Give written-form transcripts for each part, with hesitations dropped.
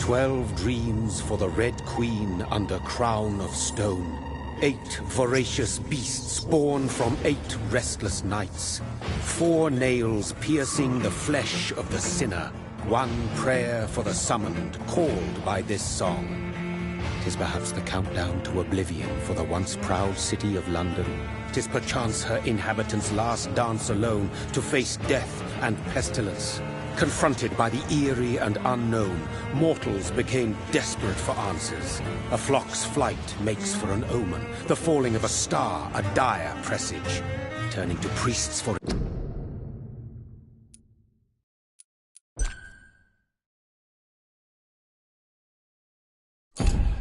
12 dreams for the Red Queen under crown of stone. 8 voracious beasts born from 8 restless nights. 4 nails piercing the flesh of the sinner. 1 prayer for the summoned, called by this song. 'Tis perhaps the countdown to oblivion for the once proud city of London. 'Tis perchance her inhabitants' last dance alone to face death and pestilence. Confronted by the eerie and unknown, mortals became desperate for answers. A flock's flight makes for an omen, the falling of a star a dire presage. Turning to priests for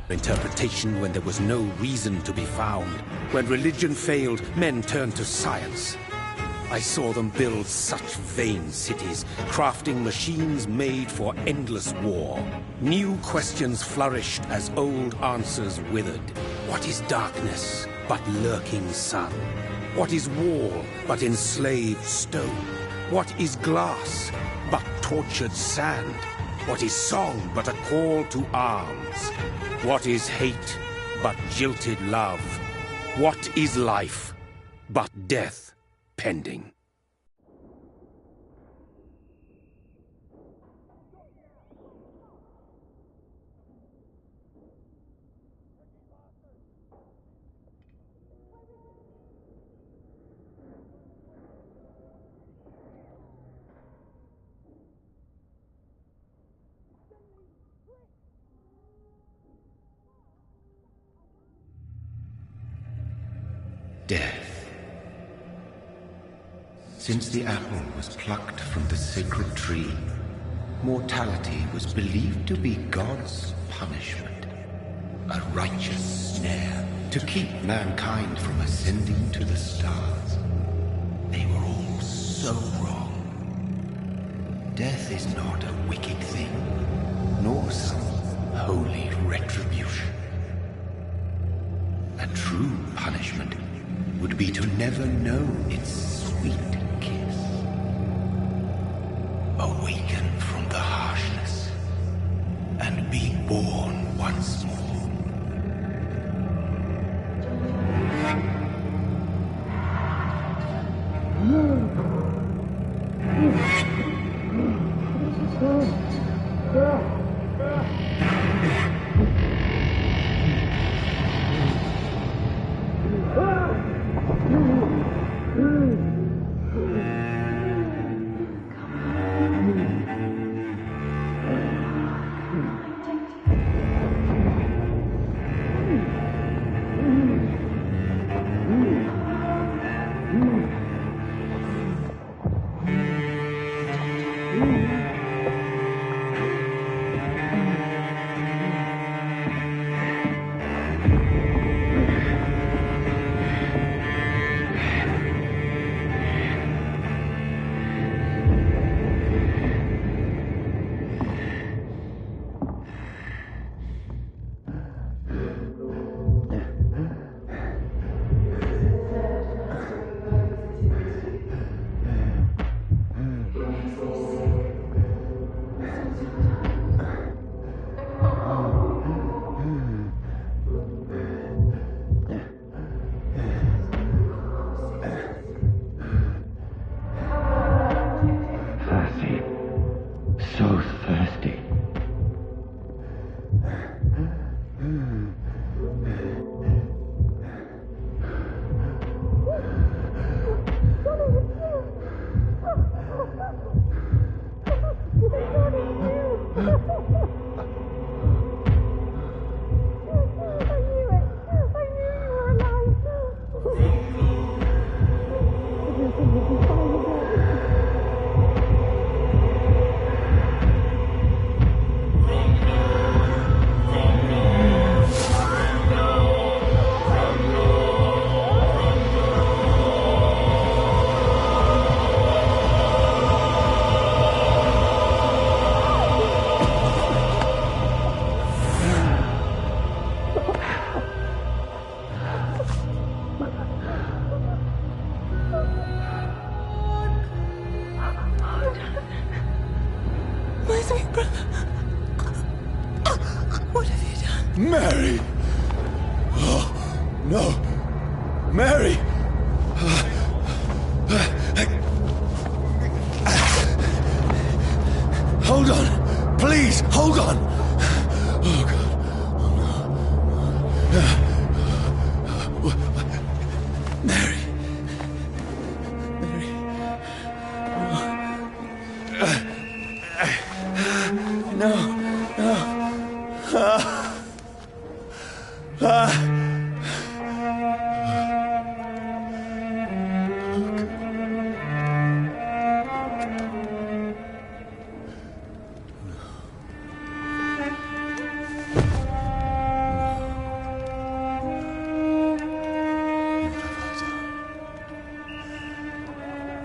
interpretation when there was no reason to be found. When religion failed, men turned to science. I saw them build such vain cities, crafting machines made for endless war. New questions flourished as old answers withered. What is darkness but lurking sun? What is wall but enslaved stone? What is glass but tortured sand? What is song but a call to arms? What is hate but jilted love? What is life but death pending? Death. Since the apple was plucked from the sacred tree, mortality was believed to be God's punishment, a righteous snare to keep mankind from ascending to the stars. They were all so wrong. Death is not a wicked thing, nor some holy retribution. A true punishment would be to never know its sweet kiss. Awaken from the harshness and be born once more. Mary! Oh, no! Mary! Hold on! Please, hold on! Oh, God. Oh, no. Mary. Mary. No. No.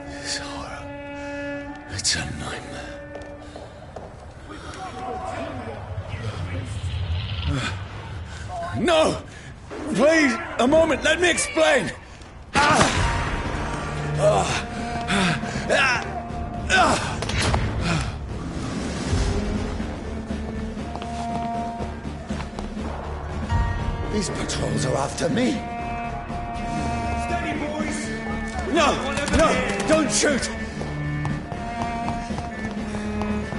This horror. It's a nightmare. No! Please, a moment, let me explain! These patrols are after me. Steady, boys! No! No! Don't shoot!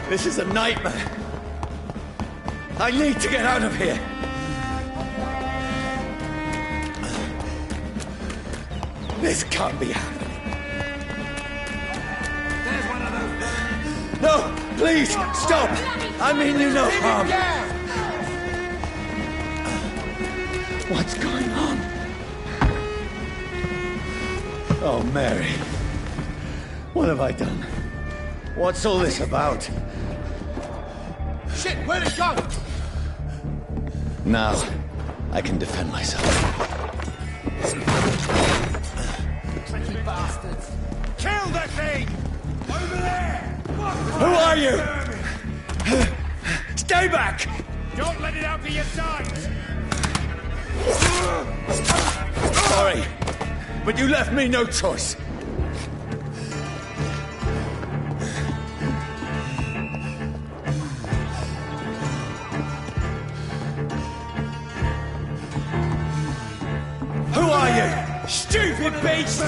This is a nightmare. I need to get out of here. This can't be happening. There's one of those. No! Please! Stop! I mean you no harm. What's going on? Oh, Mary. What have I done? What's all this about? Shit, where'd it go? Now, I can defend myself. Tricky bastards. Kill the thing! Over there! Who are you? Stay back! Don't let it out of your sight! Sorry, but you left me no choice. Who are you? Stupid beast!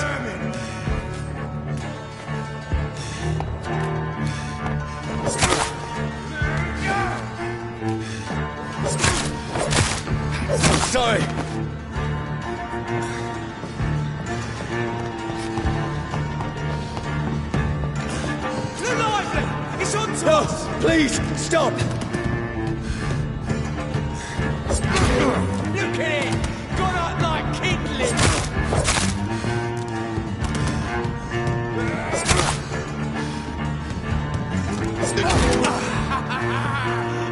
I'm sorry. It's on top! No, please, stop! Look at it! Got up like kindling!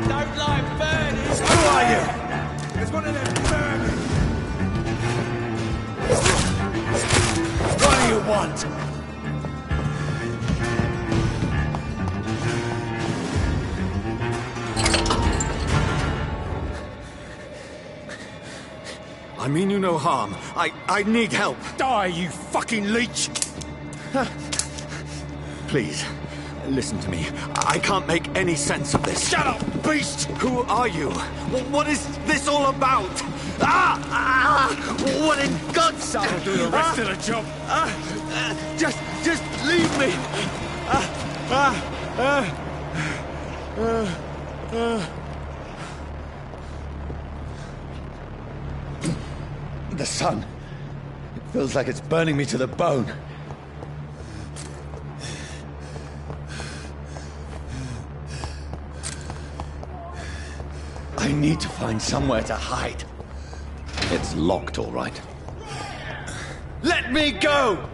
Don't like burning! Who are you? There's one of them burning! What do you want? I mean you no harm. I need help. Die, you fucking leech! Please, listen to me. I can't make any sense of this. Shut up, beast! Who are you? What is this all about? What in God's name? I'll do the rest of the job. Just leave me. The sun. It feels like it's burning me to the bone. I need to find somewhere to hide. It's locked, all right. Let me go!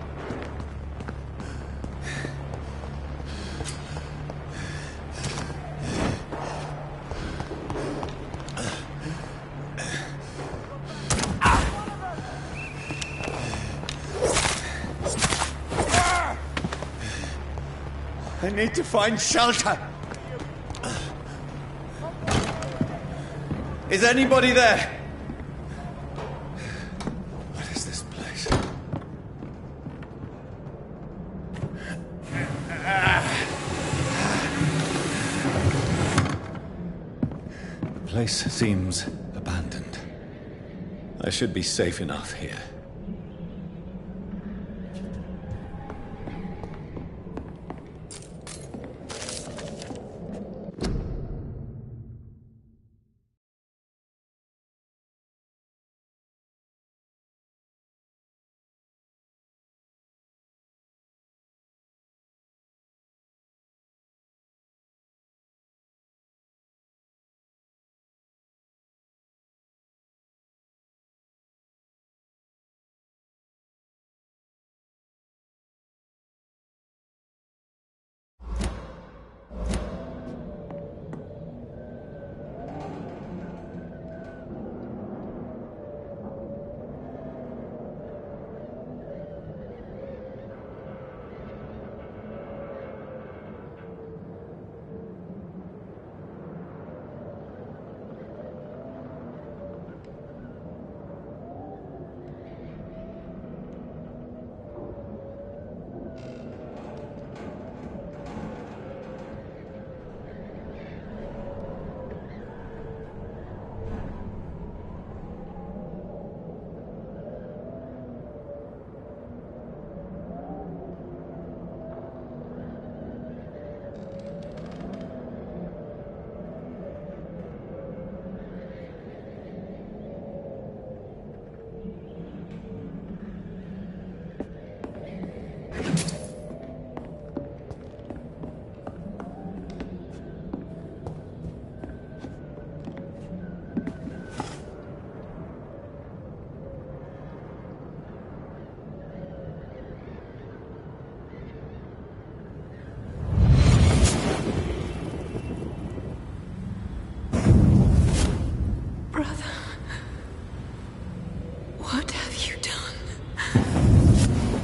I need to find shelter. Is anybody there? What is this place? The place seems abandoned. I should be safe enough here.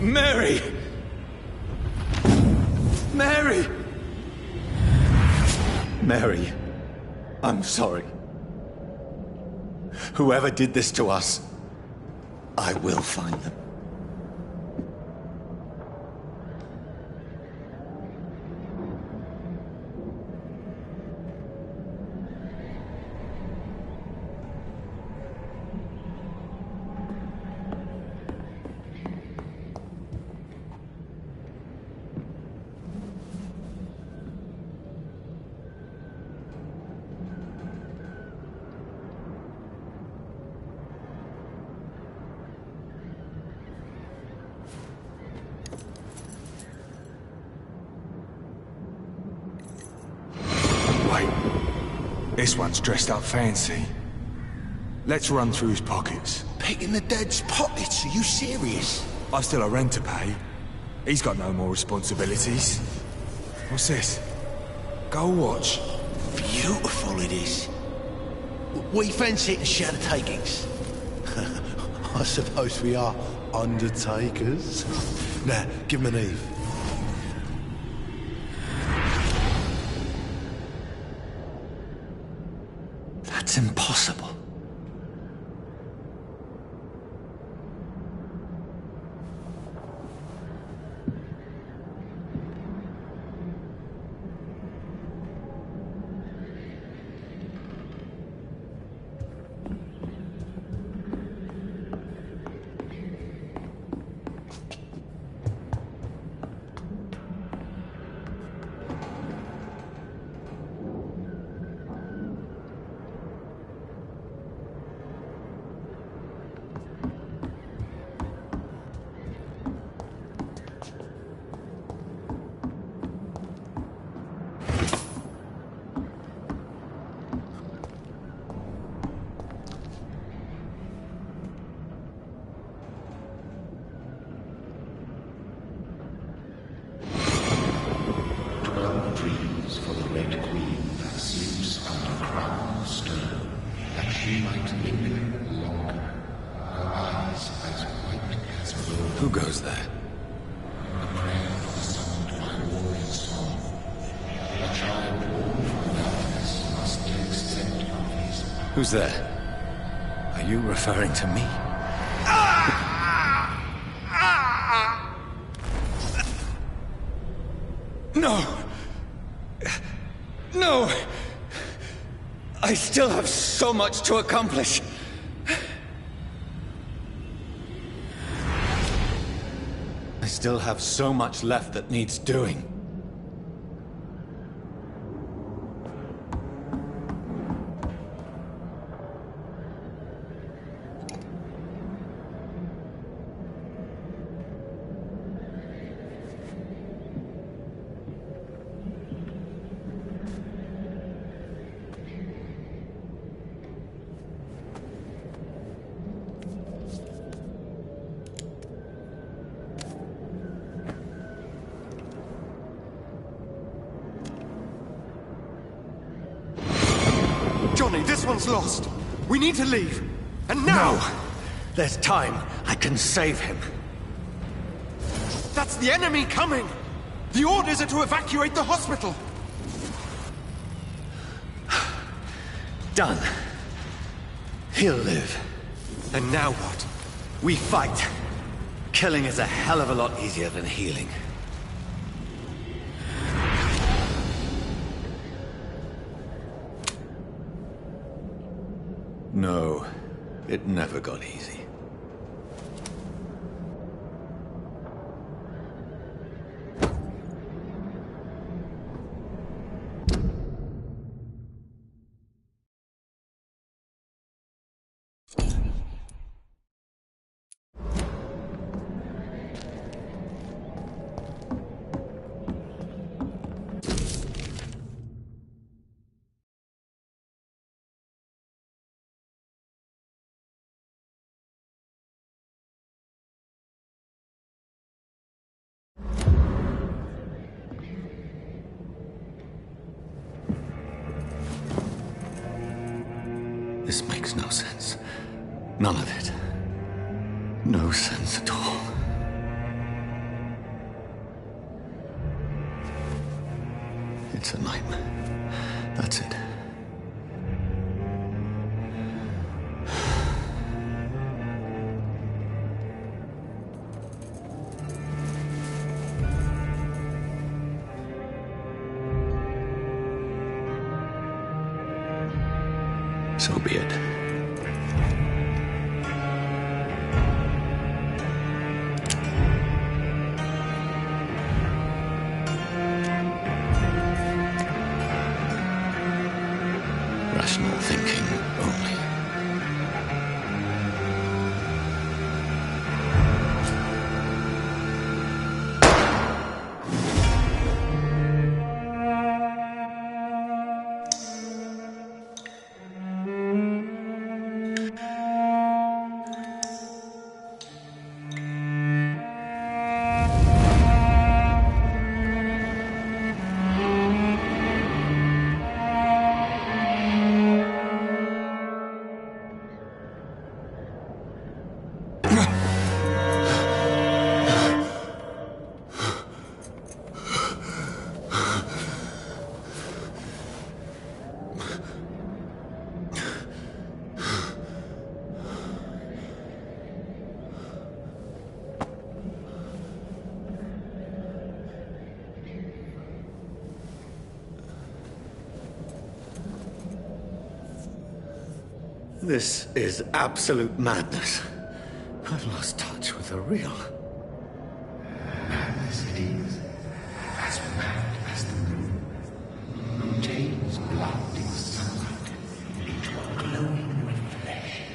Mary! Mary! Mary, I'm sorry. Whoever did this to us, I will find them. This one's dressed up fancy. Let's run through his pockets. Picking the dead's pockets? Are you serious? I've still a rent to pay. He's got no more responsibilities. What's this? Gold watch. Beautiful it is. We fancy it and share the takings. I suppose we are undertakers. Now, give him an Eve. That's impossible. For the Red Queen that sleeps under crown of stone, that she might linger longer, her eyes as white as wool. Who goes there? A prayer summoned by warrior song. A child born from darkness must take scent of his. Who's there? Are you referring to me? No! No! I still have so much to accomplish. I still have so much left that needs doing. Johnny, this one's lost. We need to leave. And now! No! There's time. I can save him. That's the enemy coming! The orders are to evacuate the hospital! Done. He'll live. And now what? We fight. Killing is a hell of a lot easier than healing. No, it never got easy. This makes no sense. None of it. No sense at all. It's a nightmare. That's it. So be it. Rational thinking only. This is absolute madness. I've lost touch with the real. Madness it is, as mad as the moon. Contains blinding sunlight into a glowing reflection.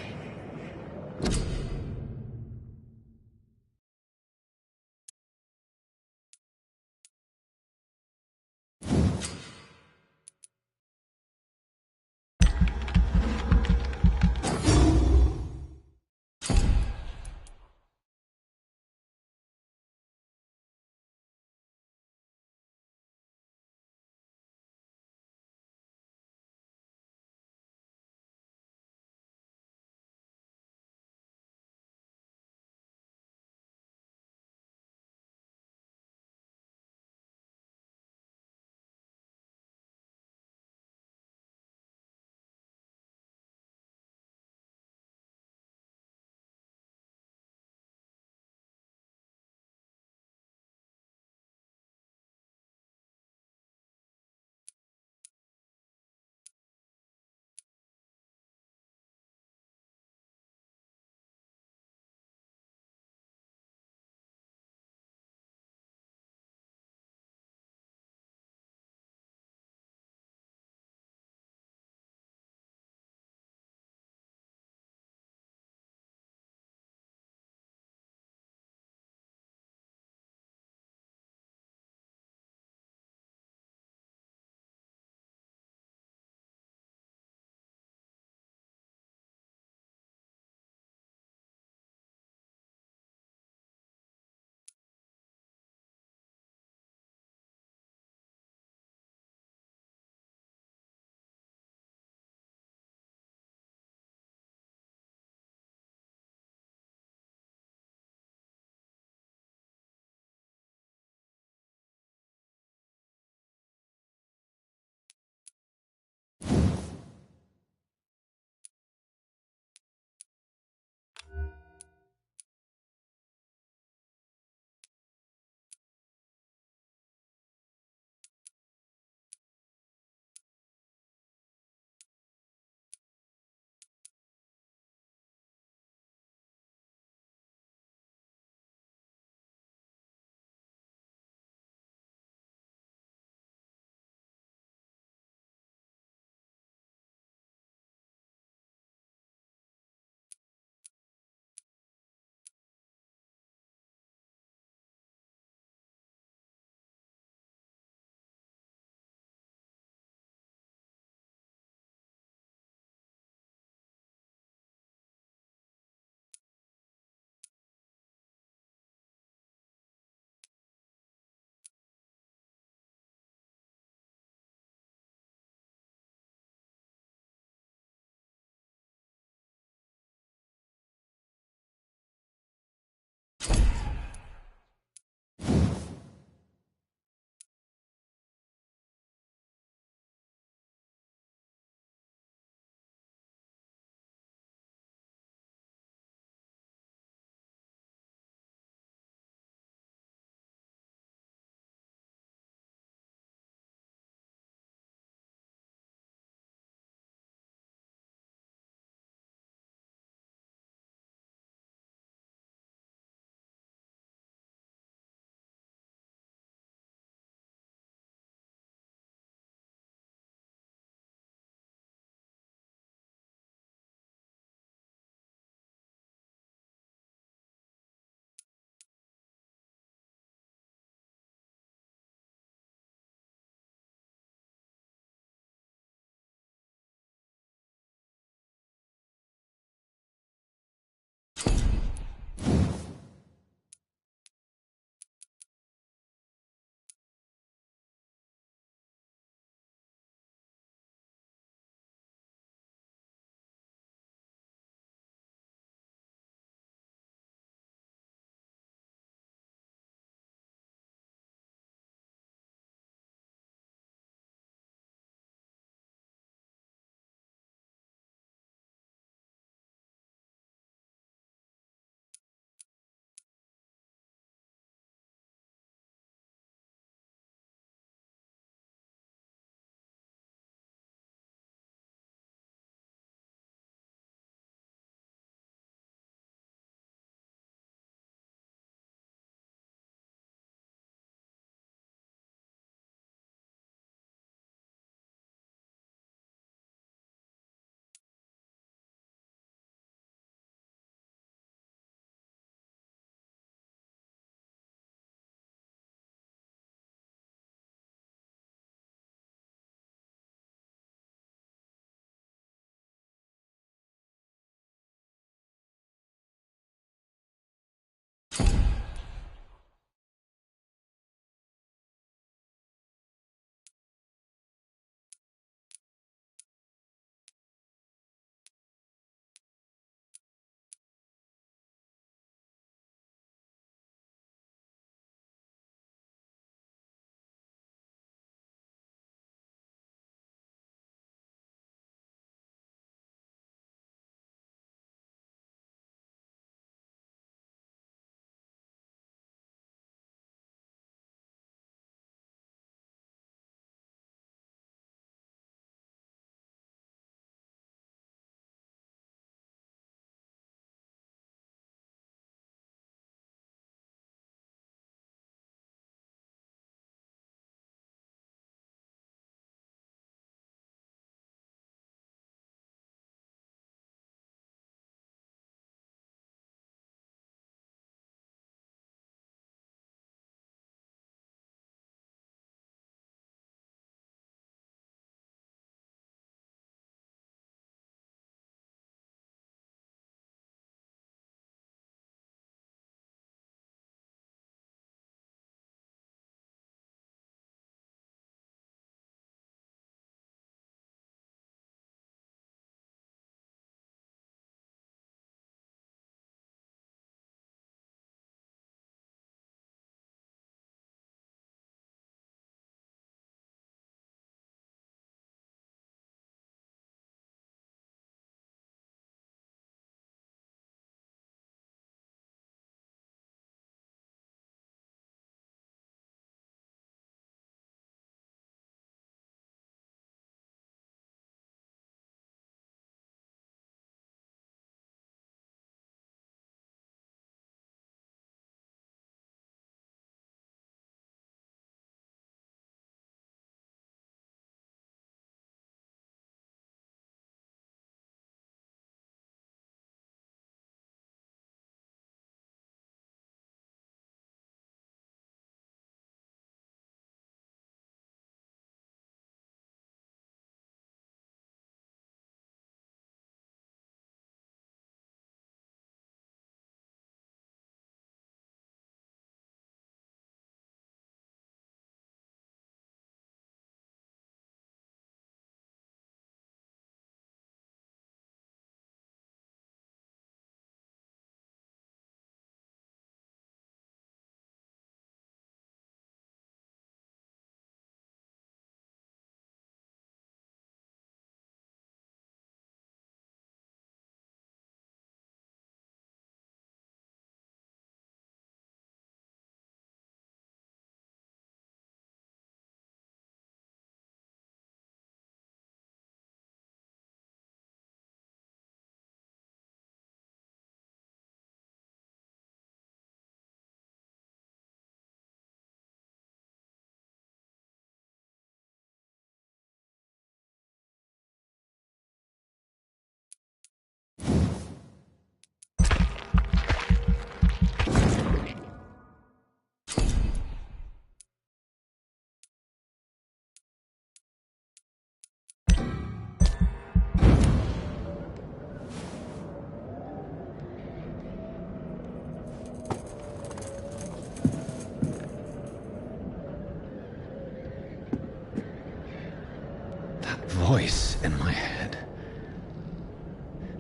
voice in my head.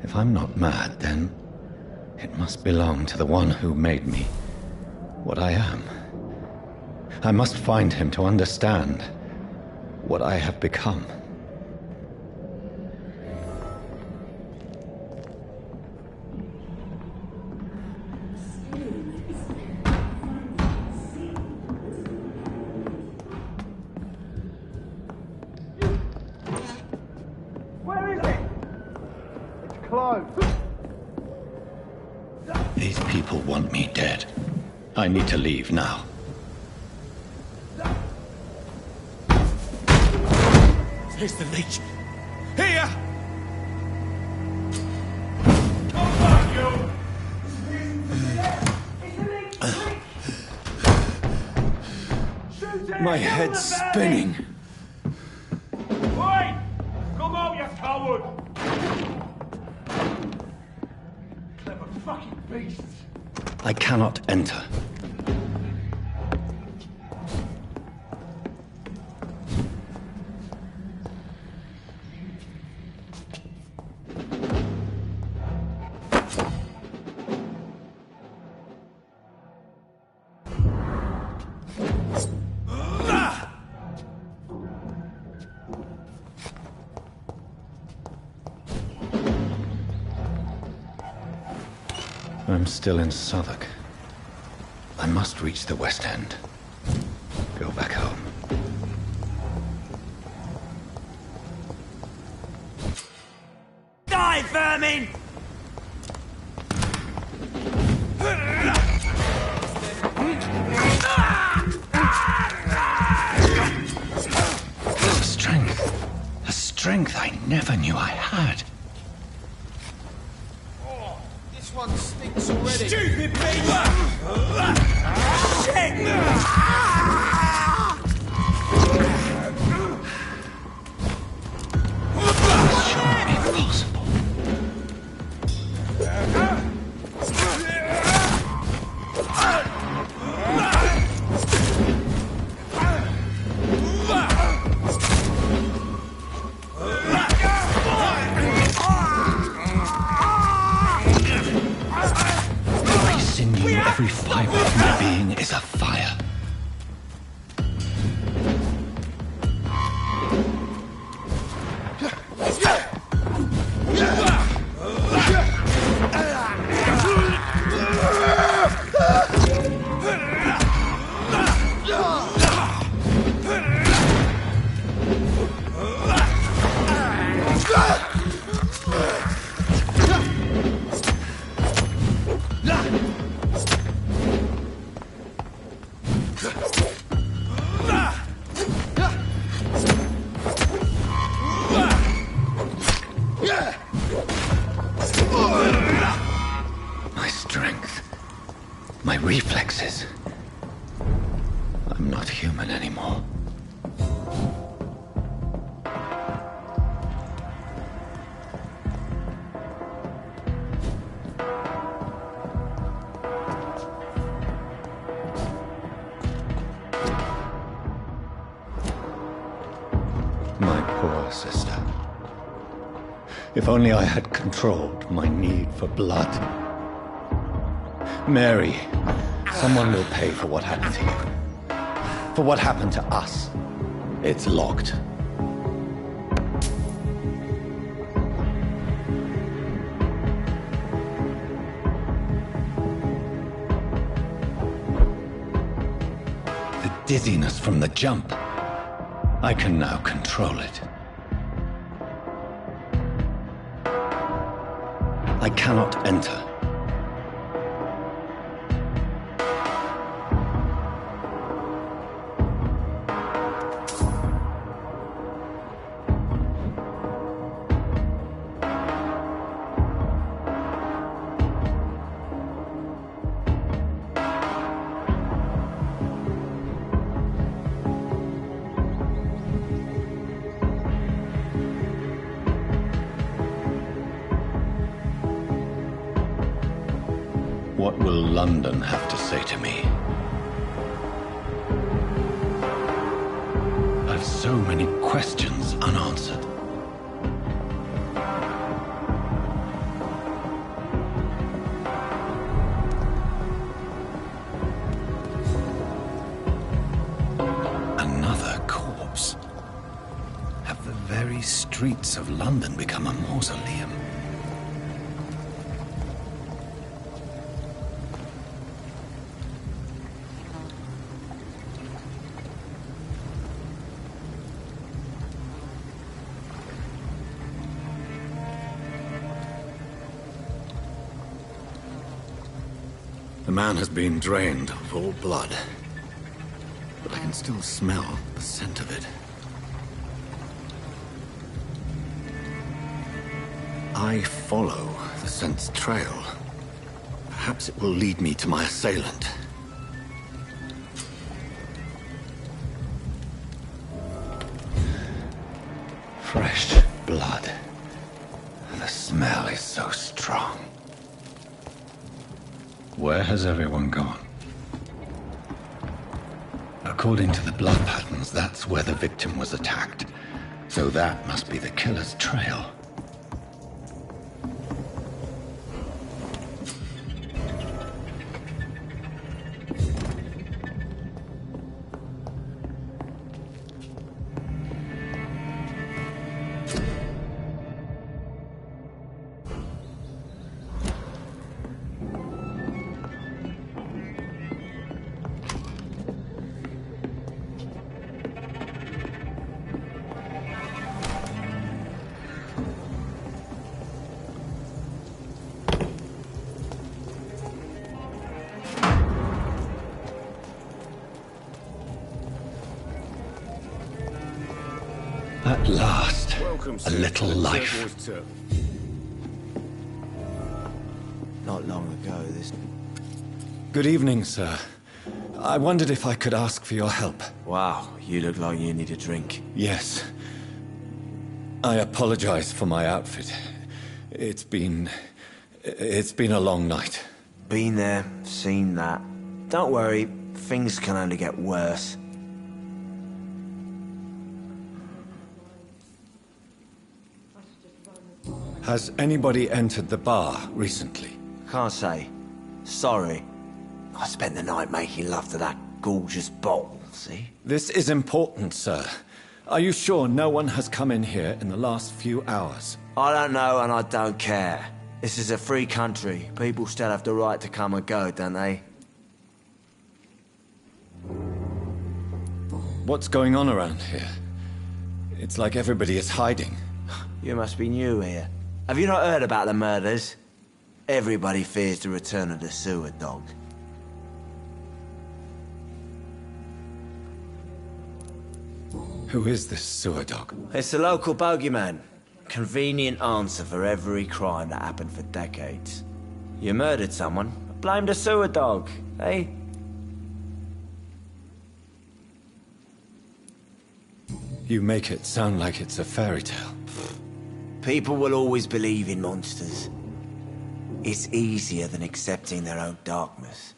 If I'm not mad, then it must belong to the one who made me what I am. I must find him to understand what I have become. These people want me dead. I need to leave now. Here's the leech. Here! My head's spinning. Wait! Come out, you coward! Clever fucking beasts! I cannot enter. I'm still in Southwark. I must reach the West End. Go back home. Die, vermin! A strength I never knew I had. This one stinks already. Stupid beast! Shit! Impossible. Every sinew, every fiber of my being is afire. My strength, my reflexes. I'm not human anymore. My poor sister. If only I had controlled my need for blood. Mary, someone will pay for what happened to you. For what happened to us. It's locked. The dizziness from the jump. I can now control it. I cannot enter. What will London have to say to me? I've so many questions unanswered. very streets of London become a mausoleum. The man has been drained of all blood, but I can still smell the scent of it. I follow the scent's trail. Perhaps it will lead me to my assailant. Fresh blood. The smell is so strong. Where has everyone gone? According to the blood patterns, that's where the victim was attacked. So that must be the killer's trail. At last, a little life. Not long ago, this... Good evening, sir. I wondered if I could ask for your help. Wow, you look like you need a drink. Yes. I apologize for my outfit. It's been a long night. Been there, seen that. Don't worry, things can only get worse. Has anybody entered the bar recently? Can't say. Sorry. I spent the night making love to that gorgeous bottle, see? This is important, sir. Are you sure no one has come in here in the last few hours? I don't know and I don't care. This is a free country. People still have the right to come and go, don't they? What's going on around here? It's like everybody is hiding. You must be new here. Have you not heard about the murders? Everybody fears the return of the sewer dog. Who is this sewer dog? It's the local bogeyman. Convenient answer for every crime that happened for decades. You murdered someone, blame the sewer dog, eh? You make it sound like it's a fairy tale. People will always believe in monsters. It's easier than accepting their own darkness.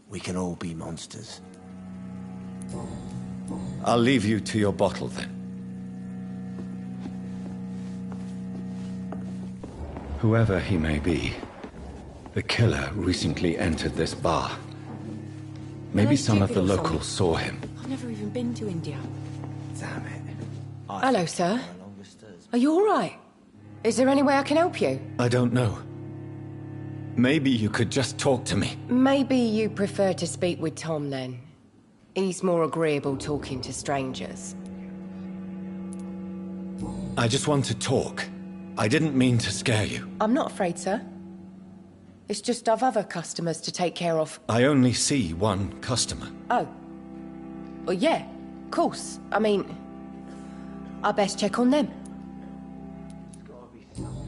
We can all be monsters. I'll leave you to your bottle then. Whoever he may be, the killer recently entered this bar. Maybe some of the locals saw him. I've never even been to India. Damn it. Hello, sir. Are you all right? Is there any way I can help you? I don't know. Maybe you could just talk to me. Maybe you prefer to speak with Tom, then. He's more agreeable talking to strangers. I just want to talk. I didn't mean to scare you. I'm not afraid, sir. It's just I've other customers to take care of. I only see one customer. Oh. Well, yeah, of course. I mean, I best check on them.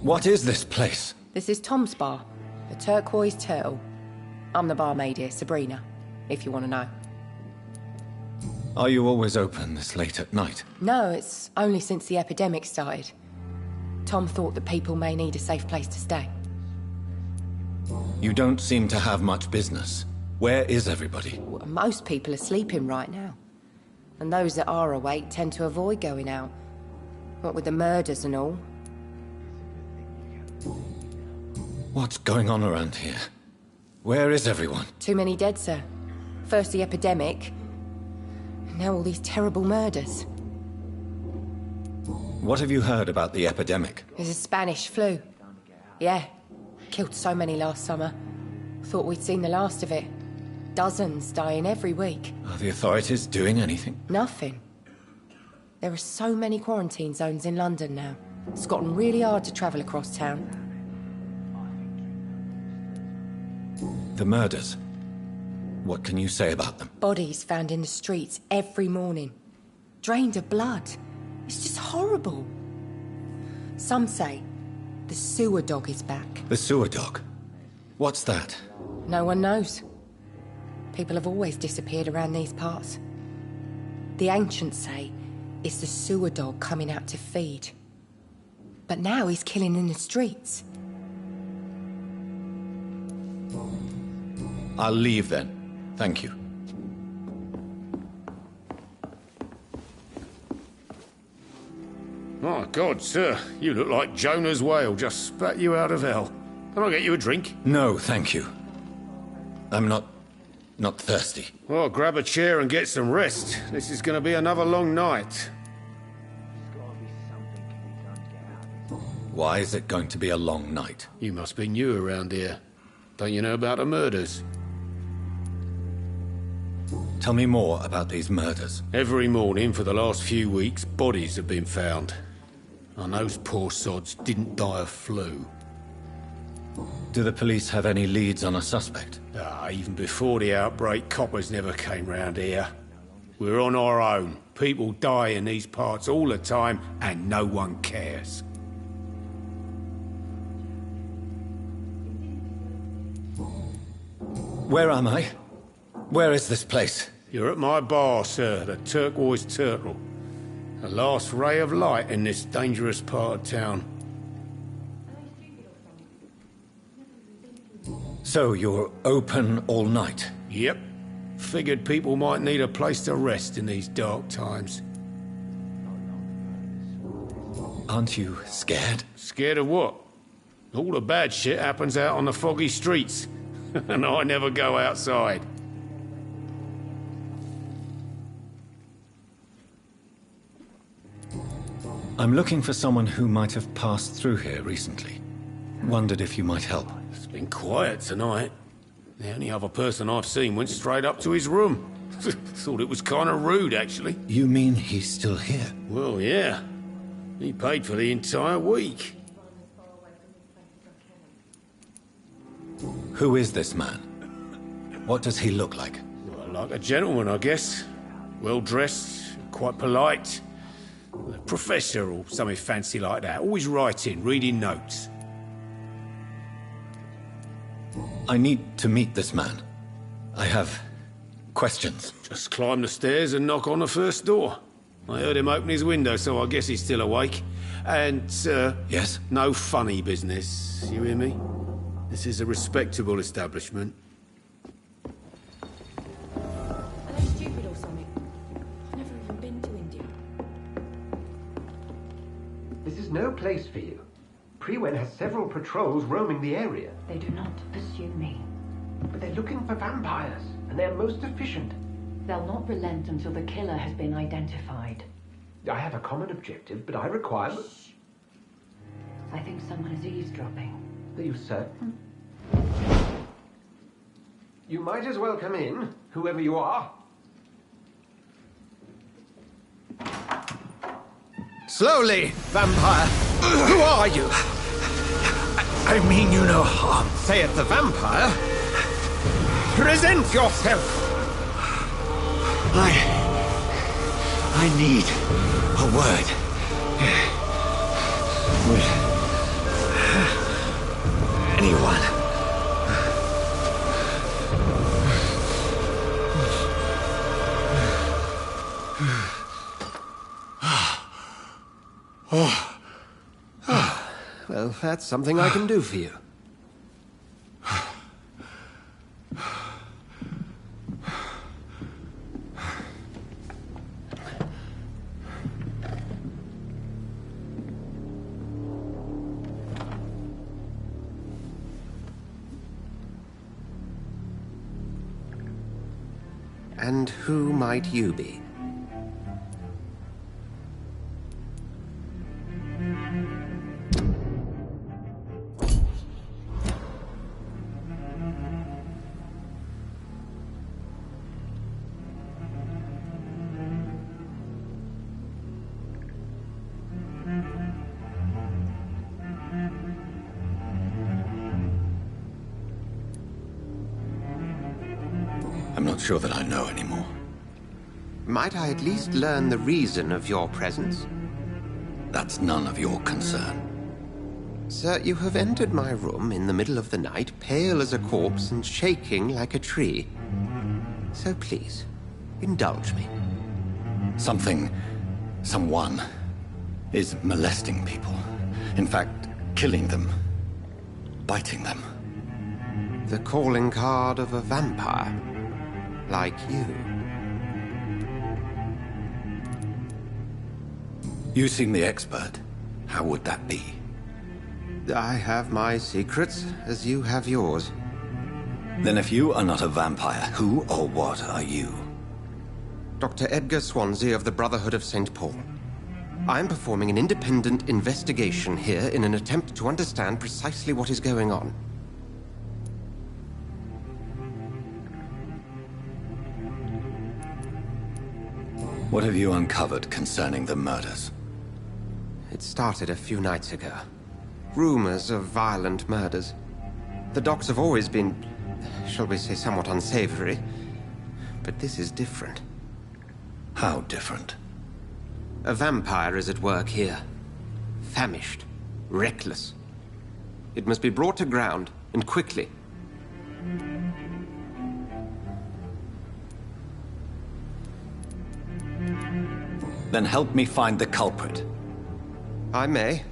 What is this place? This is Tom's bar, the Turquoise Turtle. I'm the barmaid here, Sabrina, if you want to know. Are you always open this late at night? No, it's only since the epidemic started. Tom thought that people may need a safe place to stay. You don't seem to have much business. Where is everybody? Well, most people are sleeping right now. And those that are awake tend to avoid going out. What with the murders and all. What's going on around here? Where is everyone? Too many dead, sir. First the epidemic, now all these terrible murders. What have you heard about the epidemic? There's a Spanish flu. Yeah. Killed so many last summer. Thought we'd seen the last of it. Dozens dying every week. Are the authorities doing anything? Nothing. There are so many quarantine zones in London now. It's gotten really hard to travel across town. The murders. What can you say about them? Bodies found in the streets every morning. Drained of blood. It's just horrible. Some say the sewer dog is back. The sewer dog? What's that? No one knows. People have always disappeared around these parts. The ancients say it's the sewer dog coming out to feed. But now he's killing in the streets. I'll leave then. Thank you. My God, sir, you look like Jonah's whale just spat you out of hell. Can I get you a drink? No, thank you. I'm not thirsty. Well, grab a chair and get some rest. This is going to be another long night. Why is it going to be a long night? You must be new around here. Don't you know about the murders? Tell me more about these murders. Every morning for the last few weeks, bodies have been found. And those poor sods didn't die of flu. Do the police have any leads on a suspect? Even before the outbreak, coppers never came round here. We're on our own. People die in these parts all the time, and no one cares. Where am I? Where is this place? You're at my bar, sir, the Turquoise Turtle. The last ray of light in this dangerous part of town. So you're open all night? Yep. Figured people might need a place to rest in these dark times. Aren't you scared? Scared of what? All the bad shit happens out on the foggy streets. And I never go outside. I'm looking for someone who might have passed through here recently. Wondered if you might help. It's been quiet tonight. The only other person I've seen went straight up to his room. Thought it was kind of rude, actually. You mean he's still here? Well, yeah. He paid for the entire week. Who is this man? What does he look like? Well, like a gentleman, I guess. Well-dressed, quite polite. A professor or something fancy like that. Always writing, reading notes. I need to meet this man. I have questions. Just climb the stairs and knock on the first door. I heard him open his window, so I guess he's still awake. And, sir... Yes? No funny business, you hear me? This is a respectable establishment. Are they stupid or something? I've never even been to India. This is no place for you. Prewen has several patrols roaming the area. They do not pursue me. But they're looking for vampires, and they're most efficient. They'll not relent until the killer has been identified. I have a common objective, but I require... I think someone is eavesdropping. Are you certain? You might as well come in, whoever you are. Slowly, vampire. Who are you? I mean you no harm. Saith the vampire. Present yourself. I need a word. With anyone. Well, that's something I can do for you. And who might you be? not sure that I know anymore. Might I at least learn the reason of your presence? That's none of your concern. Sir, you have entered my room in the middle of the night, pale as a corpse and shaking like a tree. So please, indulge me. Someone is molesting people. In fact, killing them. Biting them. The calling card of a vampire. Like you. You seem the expert. How would that be? I have my secrets, as you have yours. Then if you are not a vampire, who or what are you? Dr. Edgar Swansea of the Brotherhood of St. Paul. I am performing an independent investigation here in an attempt to understand precisely what is going on. What have you uncovered concerning the murders? It started a few nights ago. Rumors of violent murders. The docks have always been, shall we say, somewhat unsavory. But this is different. How different? A vampire is at work here. Famished. Reckless. It must be brought to ground, and quickly. Then help me find the culprit. I may.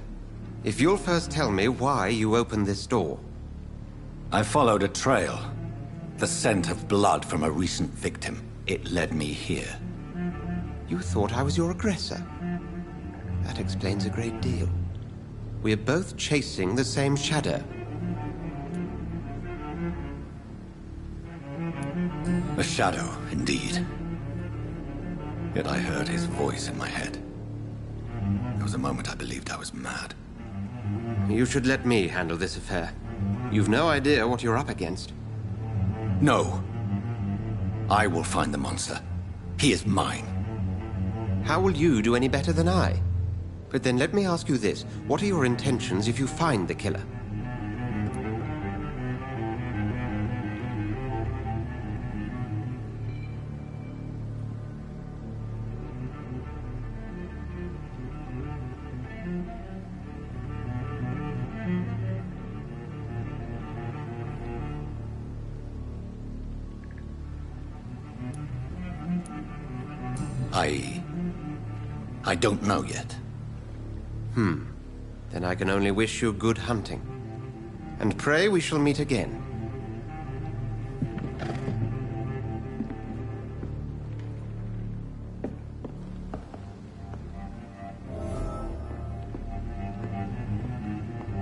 If you'll first tell me why you opened this door. I followed a trail. The scent of blood from a recent victim. It led me here. You thought I was your aggressor. That explains a great deal. We are both chasing the same shadow. A shadow, indeed. Yet I heard his voice in my head. There was a moment I believed I was mad. You should let me handle this affair. You've no idea what you're up against. No. I will find the monster. He is mine. How will you do any better than I? But then let me ask you this. What are your intentions if you find the killer? I don't know yet. Then I can only wish you good hunting. And pray we shall meet again.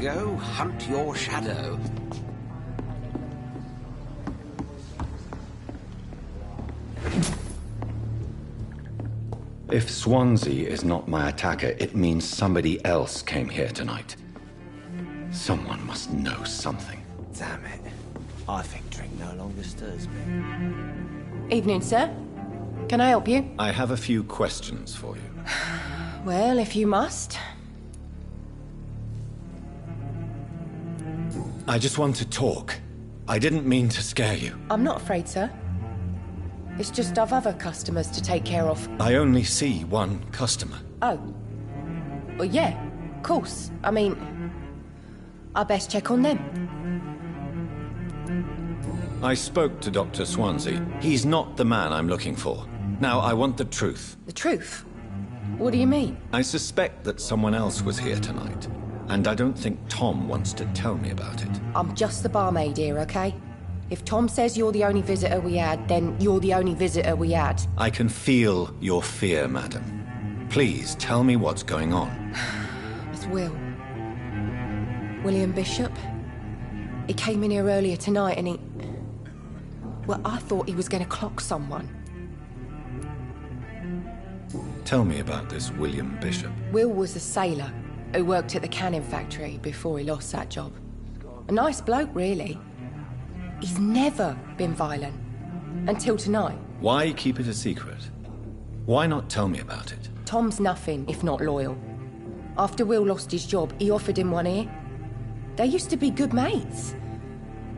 Go hunt your shadow. If Swansea is not my attacker, it means somebody else came here tonight. Someone must know something. Damn it. I think drink no longer stirs me. Evening, sir. Can I help you? I have a few questions for you. Well, if you must. I just want to talk. I didn't mean to scare you. I'm not afraid, sir. It's just I've other customers to take care of. I only see one customer. Oh. Well, yeah, of course. I mean, I best check on them. I spoke to Dr. Swansea. He's not the man I'm looking for. Now, I want the truth. The truth? What do you mean? I suspect that someone else was here tonight. And I don't think Tom wants to tell me about it. I'm just the barmaid here, okay? If Tom says you're the only visitor we had, then you're the only visitor we had. I can feel your fear, madam. Please, tell me what's going on. It's Will. William Bishop. He came in here earlier tonight and he... Well, I thought he was going to clock someone. Tell me about this William Bishop. Will was a sailor who worked at the cannon factory before he lost that job. A nice bloke, really. He's never been violent. Until tonight. Why keep it a secret? Why not tell me about it? Tom's nothing if not loyal. After Will lost his job, he offered him one here. They used to be good mates.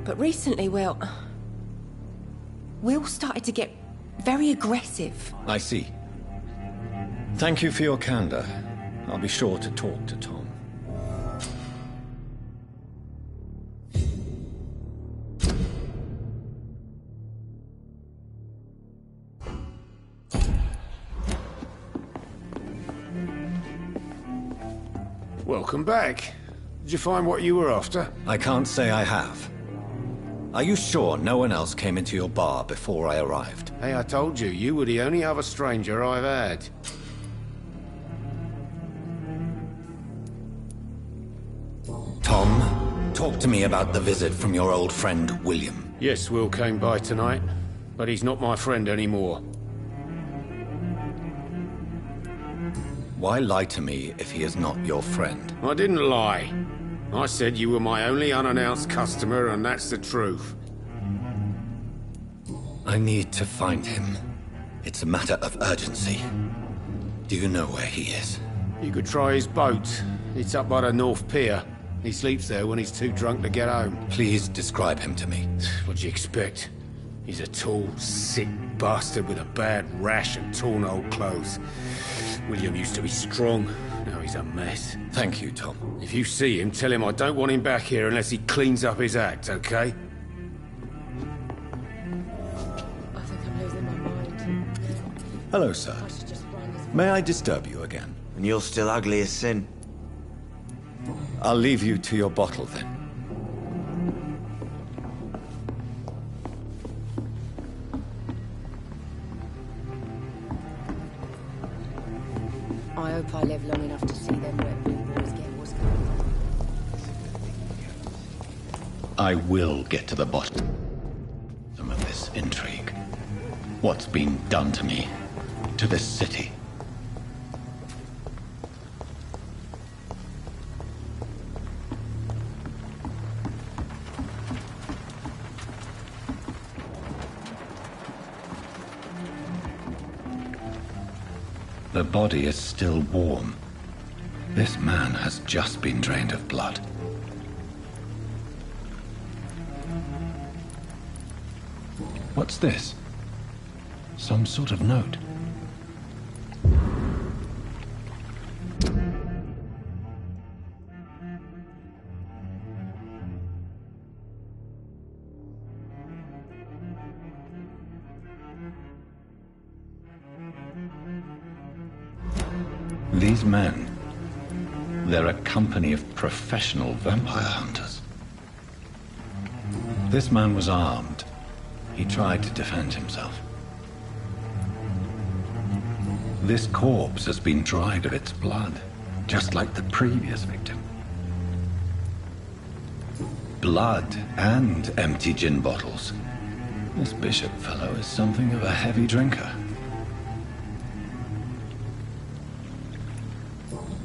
But recently, well... Will started to get very aggressive. I see. Thank you for your candor. I'll be sure to talk to Tom. Welcome back. Did you find what you were after? I can't say I have. Are you sure no one else came into your bar before I arrived? Hey, I told you, you were the only other stranger I've had. Tom, talk to me about the visit from your old friend, William. Yes, Will came by tonight, but he's not my friend anymore. Why lie to me if he is not your friend? I didn't lie. I said you were my only unannounced customer, and that's the truth. I need to find him. It's a matter of urgency. Do you know where he is? You could try his boat. It's up by the North Pier. He sleeps there when he's too drunk to get home. Please describe him to me. What'd you expect? He's a tall, sick bastard with a bad rash and torn old clothes. William used to be strong. Now he's a mess. Thank you, Tom. If you see him, tell him I don't want him back here unless he cleans up his act, okay? I think I'm losing my mind. Hello, sir. I should just run this. May I disturb you again? And you're still ugly as sin. I'll leave you to your bottle, then. I hope I live long enough to see them wet blue boys get what's going on. I will get to the bottom of this intrigue. What's been done to me, to this city. The body is still warm. This man has just been drained of blood. What's this? Some sort of note. These men, they're a company of professional vampire hunters. This man was armed. He tried to defend himself. This corpse has been dried of its blood, just like the previous victim. Blood and empty gin bottles. This bishop fellow is something of a heavy drinker.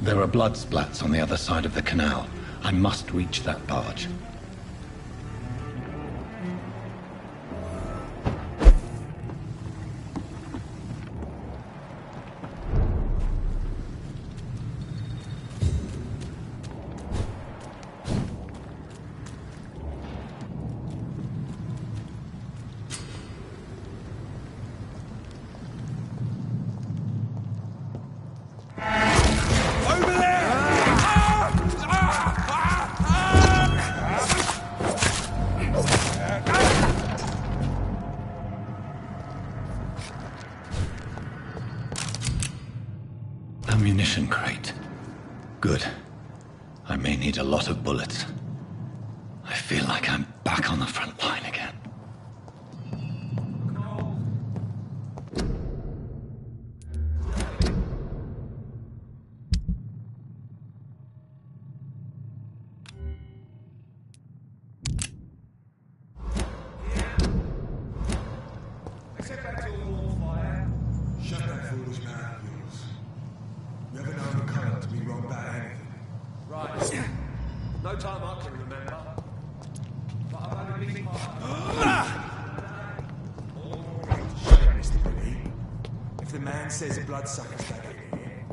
There are blood splats on the other side of the canal. I must reach that barge. Ammunition crate. Good. I may need a lot of bullets. I feel like I'm back on the front line again. Shut that foolish mouth of yours. You ever known the colour to be wrong about anything? Right. No time I can remember. But I've only been part. Shut up, Mr. Billy. If the man says a bloodsucker's back in here,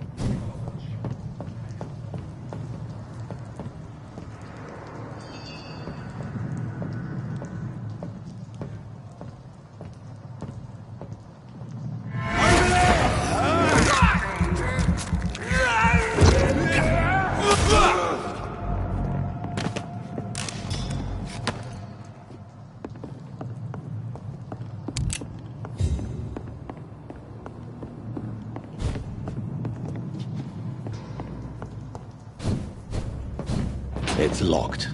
It's locked.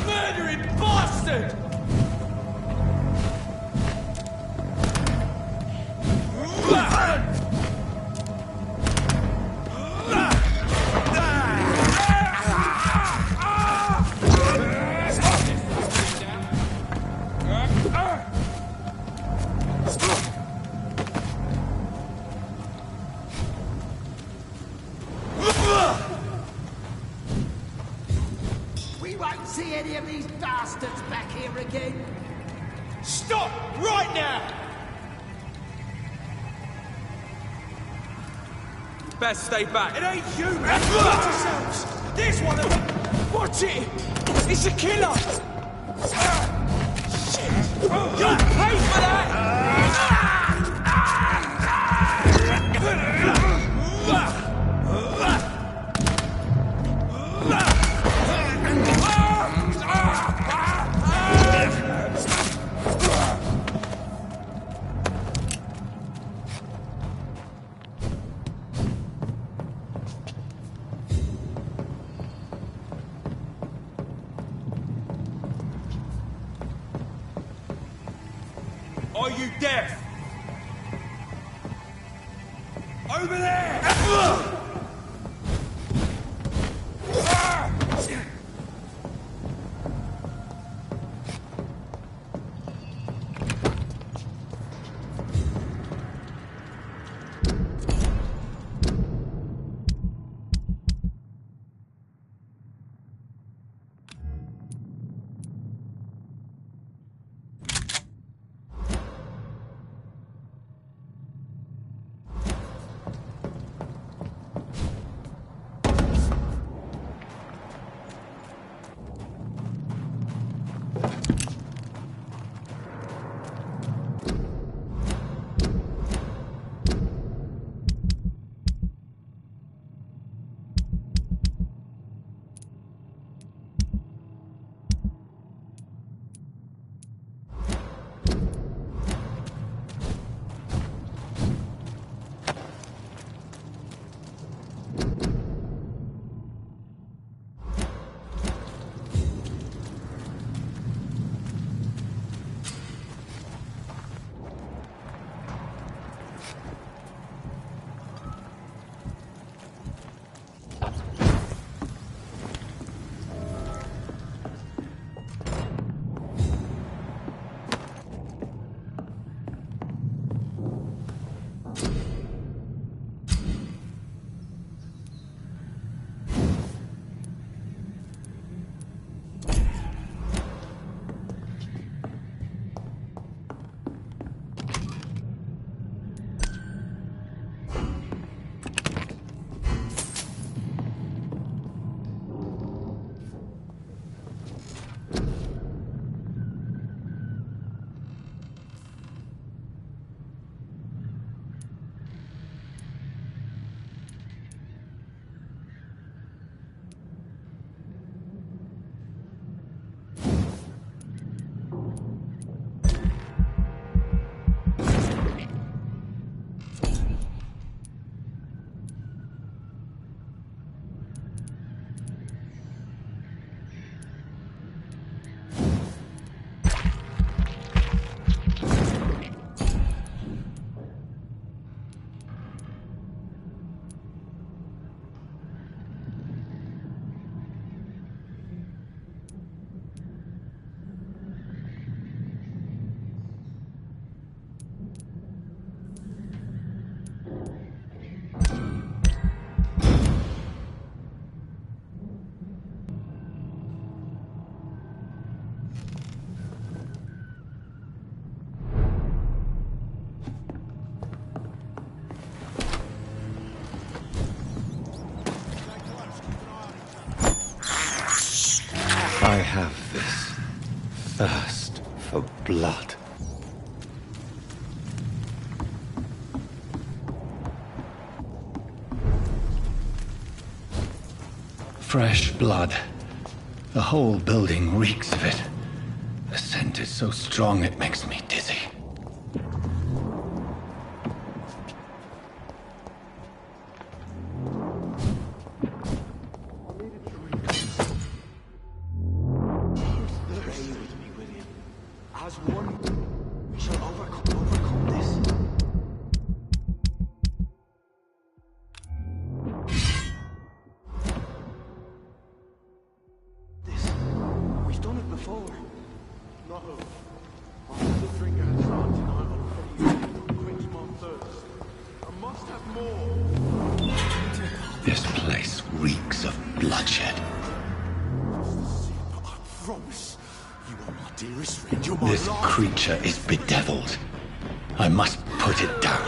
Murdering bastard! We won't see any of these bastards back here again. Stop! Right now! Best stay back. It ain't you, man! Watch yourselves! There's one of them! Watch it! It's a killer! Shit! You'll pay for that! Are you deaf? Over there! I have this thirst for blood. Fresh blood. The whole building reeks of it. The scent is so strong it makes me dizzy. As one, we shall overcome this. We've done it before. No. After the drink I had started tonight, I'll quench my thirst. I must have more. This place reeks of bloodshed. I promise. You are my dearest friend. You're my This life. creature is bedeviled. I must put it down.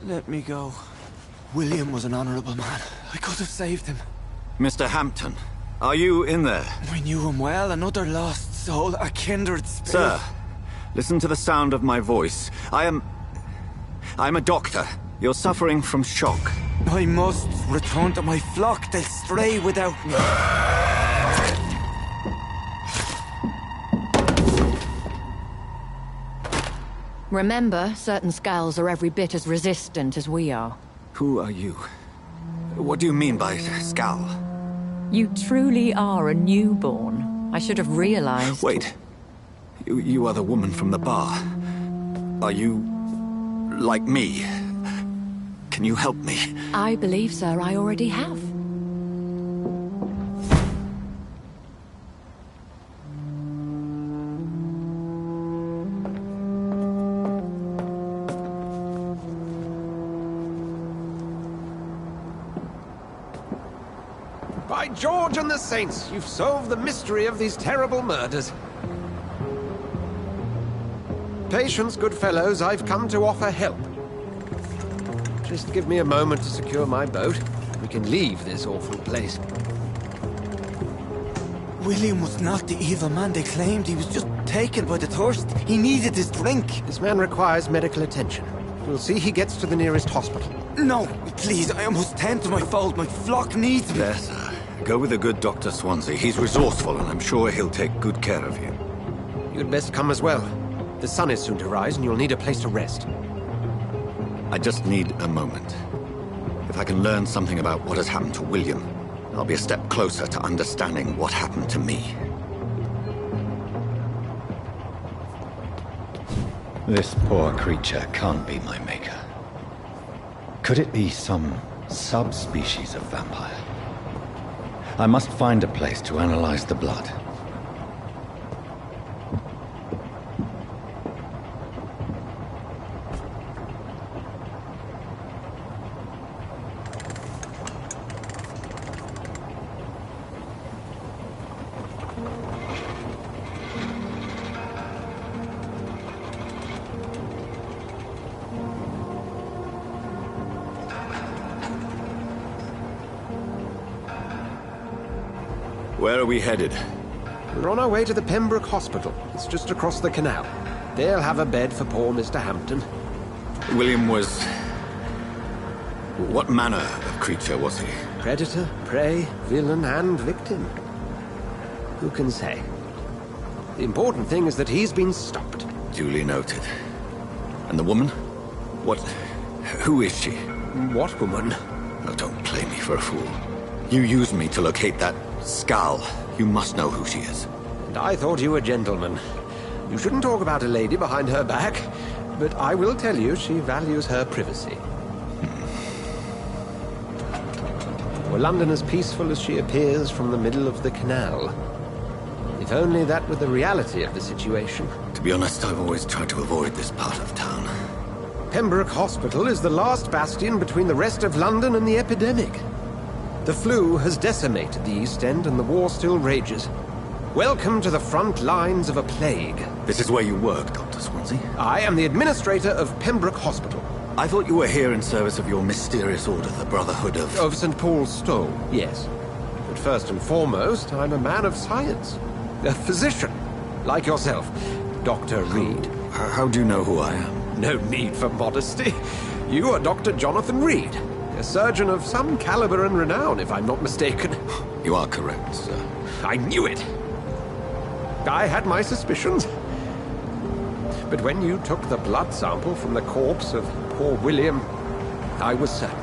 Let me go. William was an honorable man. I could have saved him. Mr. Hampton, are you in there? I knew him well. Another lost soul, a kindred spirit. Sir, listen to the sound of my voice. I'm a doctor. You're suffering from shock. I must return to my flock. They'll stray without me. Remember, certain skulls are every bit as resistant as we are. Who are you? What do you mean by skull? You truly are a newborn. I should have realized. Wait. You are the woman from the bar. Are you like me? Can you help me? I believe, sir, I already have. By George and the Saints, you've solved the mystery of these terrible murders. Patience, good fellows, I've come to offer help. Just give me a moment to secure my boat. We can leave this awful place. William was not the evil man they claimed. He was just taken by the thirst. He needed his drink. This man requires medical attention. We'll see he gets to the nearest hospital. No, please, I must tend to my fold. My flock needs me. There, sir. Go with the good Dr. Swansea. He's resourceful, and I'm sure he'll take good care of you. You'd best come as well. The sun is soon to rise, and you'll need a place to rest. I just need a moment. If I can learn something about what has happened to William, I'll be a step closer to understanding what happened to me. This poor creature can't be my maker. Could it be some subspecies of vampire? I must find a place to analyze the blood. Where are we headed? We're on our way to the Pembroke Hospital. It's just across the canal. They'll have a bed for poor Mr. Hampton. William was... What manner of creature was he? Predator, prey, villain, and victim. Who can say? The important thing is that he's been stopped. Duly noted. And the woman? What... who is she? What woman? Oh, don't play me for a fool. You used me to locate that skull. You must know who she is. And I thought you a gentleman. You shouldn't talk about a lady behind her back, but I will tell you she values her privacy. Were London as peaceful as she appears from the middle of the canal? If only that were the reality of the situation. To be honest, I've always tried to avoid this part of town. Pembroke Hospital is the last bastion between the rest of London and the epidemic. The flu has decimated the East End and the war still rages. Welcome to the front lines of a plague. This is where you work, Dr. Swansea? I am the administrator of Pembroke Hospital. I thought you were here in service of your mysterious order, the Brotherhood of... Of St. Paul's Stole, yes. But first and foremost, I'm a man of science. A physician, like yourself, Dr. Reed. How do you know who I am? No need for modesty. You are Dr. Jonathan Reed, a surgeon of some caliber and renown, if I'm not mistaken. You are correct, sir. I knew it. I had my suspicions. But when you took the blood sample from the corpse of poor William, I was certain.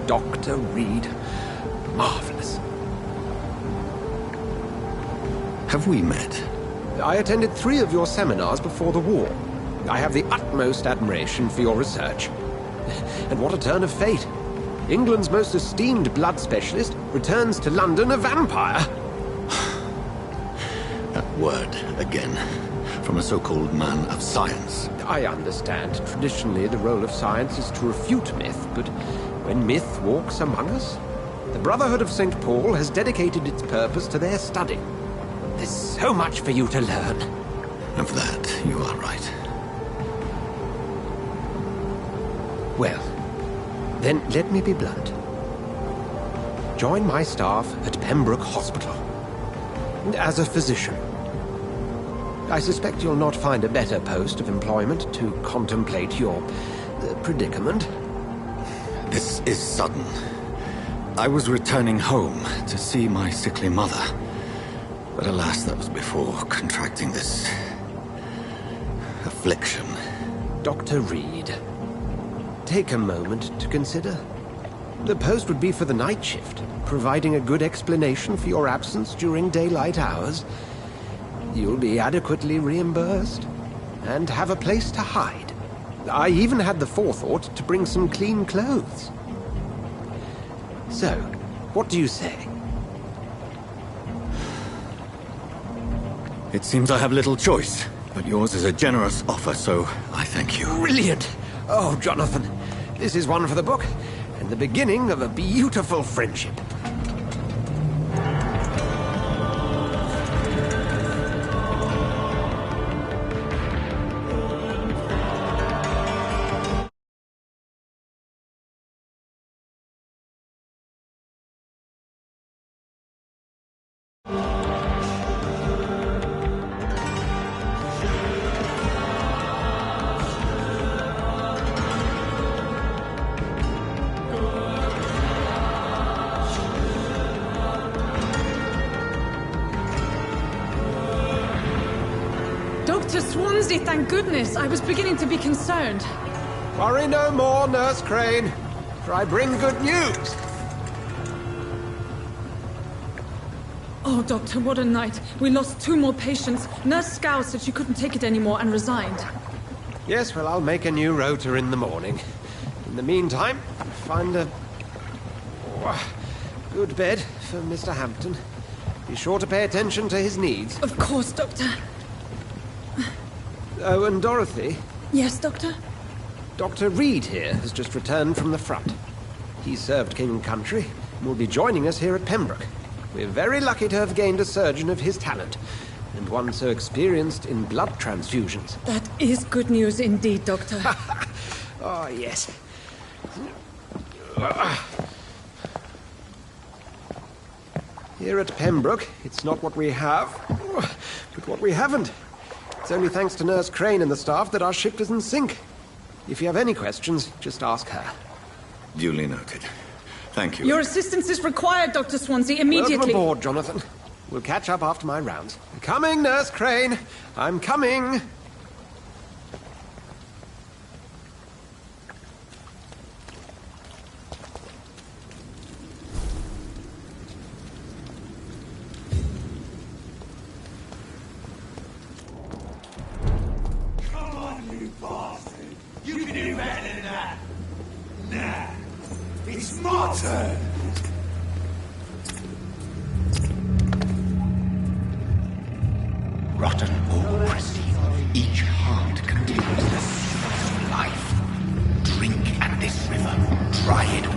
Dr. Reed. Marvelous. Have we met? I attended 3 of your seminars before the war. I have the utmost admiration for your research. And what a turn of fate. England's most esteemed blood specialist returns to London a vampire. That word, again, from a so-called man of science. I understand. Traditionally, the role of science is to refute myth, but when myth walks among us, the Brotherhood of St. Paul has dedicated its purpose to their study. There's so much for you to learn. Of that, you are right. Well, then let me be blunt. Join my staff at Pembroke Hospital. As a physician. I suspect you'll not find a better post of employment to contemplate your predicament. This is sudden. I was returning home to see my sickly mother. But alas, that was before contracting this... affliction. Dr. Reed, take a moment to consider. The post would be for the night shift, providing a good explanation for your absence during daylight hours. You'll be adequately reimbursed, and have a place to hide. I even had the forethought to bring some clean clothes. So, what do you say? It seems I have little choice, but yours is a generous offer, so I thank you. Brilliant! Oh, Jonathan, this is one for the book, and the beginning of a beautiful friendship. Dr. Swansea, thank goodness. I was beginning to be concerned. Worry no more, Nurse Crane, for I bring good news. Oh, Doctor, what a night. We lost 2 more patients. Nurse Scow said she couldn't take it anymore and resigned. Yes, well, I'll make a new rota in the morning. In the meantime, find a good bed for Mr. Hampton. Be sure to pay attention to his needs. Of course, Doctor. Oh, and Dorothy? Yes, Doctor? Dr. Reed here has just returned from the front. He served King and Country, will be joining us here at Pembroke. We're very lucky to have gained a surgeon of his talent, and one so experienced in blood transfusions. That is good news indeed, Doctor. Oh, yes. Here at Pembroke, it's not what we have, but what we haven't. It's only thanks to Nurse Crane and the staff that our ship doesn't sink. If you have any questions, just ask her. Duly noted. Thank you. Your assistance is required, Dr. Swansea, immediately. Welcome aboard, Jonathan. We'll catch up after my rounds. Coming, Nurse Crane. I'm coming. Come on, you bastard! You can do better than that! Nah, it's my turn! Rotten or pristine, each heart contains the secret of life. Drink at this river, try it all.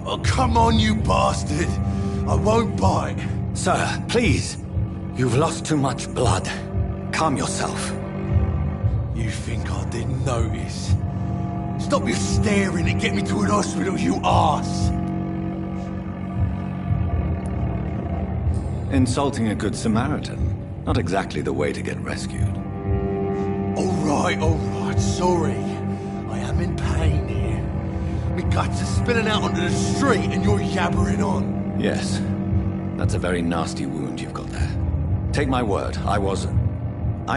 Oh, come on, you bastard! I won't bite. Sir, please. You've lost too much blood. Calm yourself. You think I didn't notice? Stop your staring and get me to an hospital, you arse! Insulting a good Samaritan. Not exactly the way to get rescued. All right, sorry. I am in pain here. My guts are spilling out onto the street and you're yabbering on. Yes. That's a very nasty wound you've got there. Take my word, I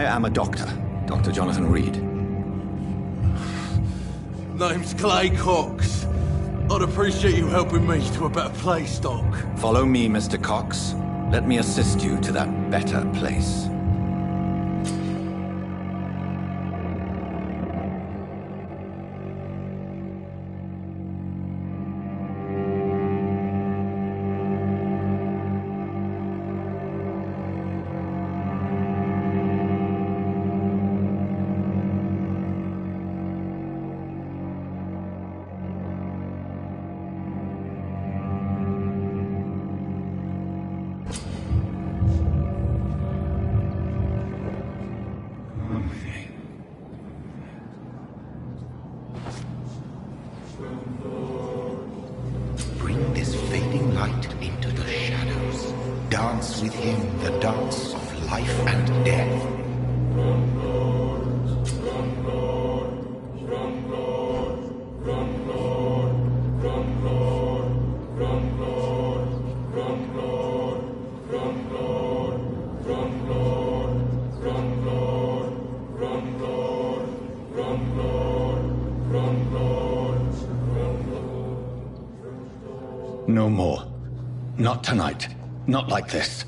am a doctor. Dr. Jonathan Reed. Name's Clay Cox. I'd appreciate you helping me to a better place, Doc. Follow me, Mr. Cox. Let me assist you to that better place. Bring this fading light into the shadows. Dance with him the dance of life and death. No more. Not tonight. Not like this.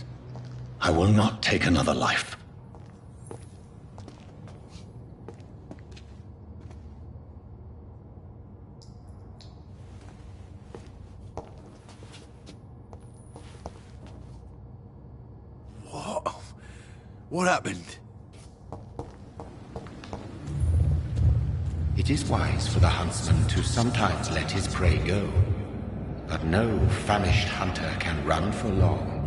I will not take another life. What happened? It is wise for the huntsman to sometimes let his prey go. But no famished hunter can run for long.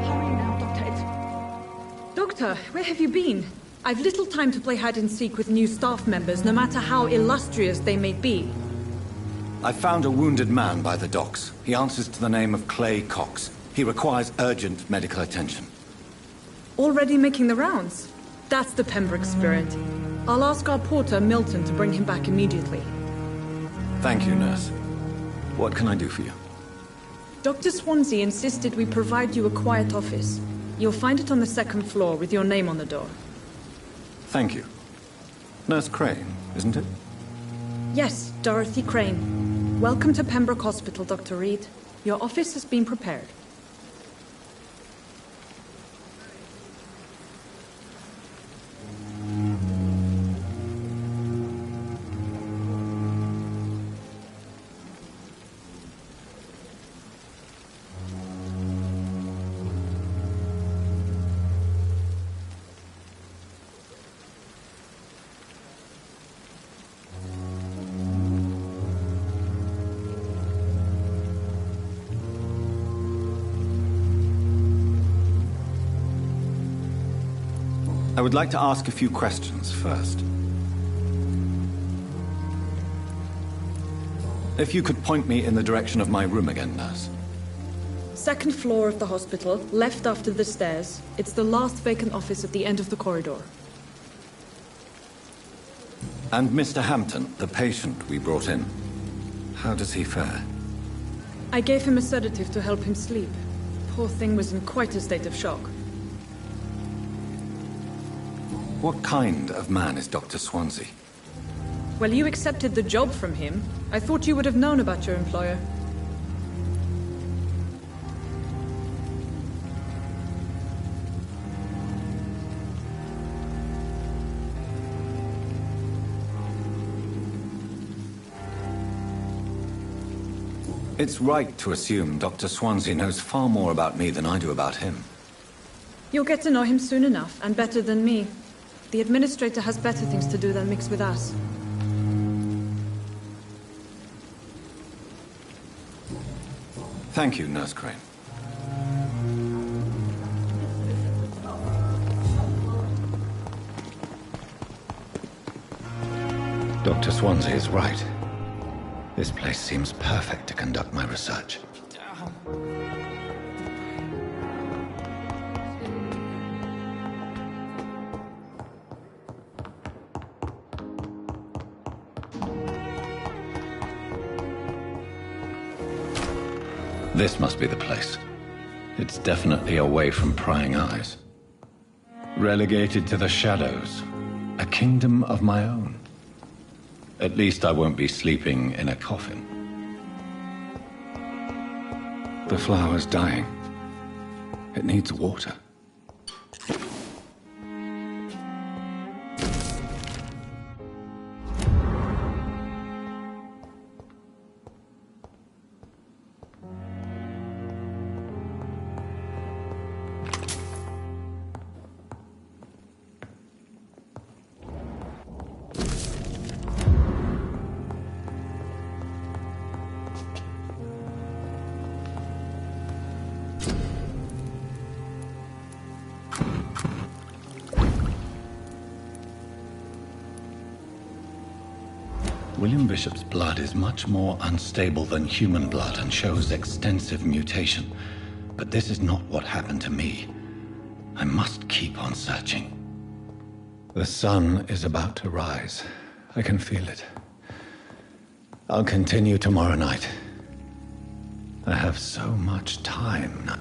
Hurry now, Doctor. Doctor, where have you been? I've little time to play hide and seek with new staff members, no matter how illustrious they may be. I found a wounded man by the docks. He answers to the name of Clay Cox. He requires urgent medical attention. Already making the rounds? That's the Pembroke spirit. I'll ask our porter, Milton, to bring him back immediately. Thank you, nurse. What can I do for you? Dr. Swansea insisted we provide you a quiet office. You'll find it on the second floor with your name on the door. Thank you. Nurse Crane, isn't it? Yes, Dorothy Crane. Welcome to Pembroke Hospital, Dr. Reed. Your office has been prepared. I would like to ask a few questions first. If you could point me in the direction of my room again, nurse. Second floor of the hospital, left after the stairs. It's the last vacant office at the end of the corridor. And Mr. Hampton, the patient we brought in. How does he fare? I gave him a sedative to help him sleep. Poor thing was in quite a state of shock. What kind of man is Dr. Swansea? Well, you accepted the job from him. I thought you would have known about your employer. It's right to assume Dr. Swansea knows far more about me than I do about him. You'll get to know him soon enough, and better than me. The administrator has better things to do than mix with us. Thank you, Nurse Crane. Dr. Swansea is right. This place seems perfect to conduct my research. This must be the place. It's definitely away from prying eyes. Relegated to the shadows. A kingdom of my own. At least I won't be sleeping in a coffin. The flower's dying. It needs water. William Bishop's blood is much more unstable than human blood and shows extensive mutation. But this is not what happened to me. I must keep on searching. The sun is about to rise. I can feel it. I'll continue tomorrow night. I have so much time now.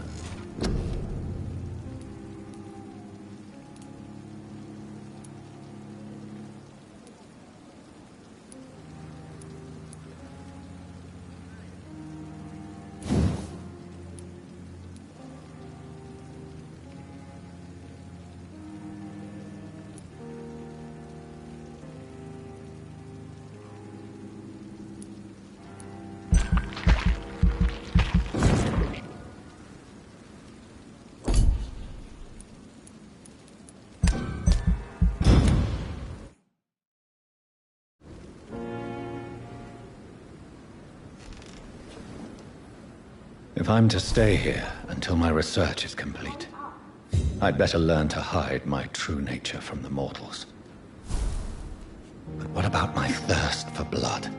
If I'm to stay here until my research is complete, I'd better learn to hide my true nature from the mortals. But what about my thirst for blood?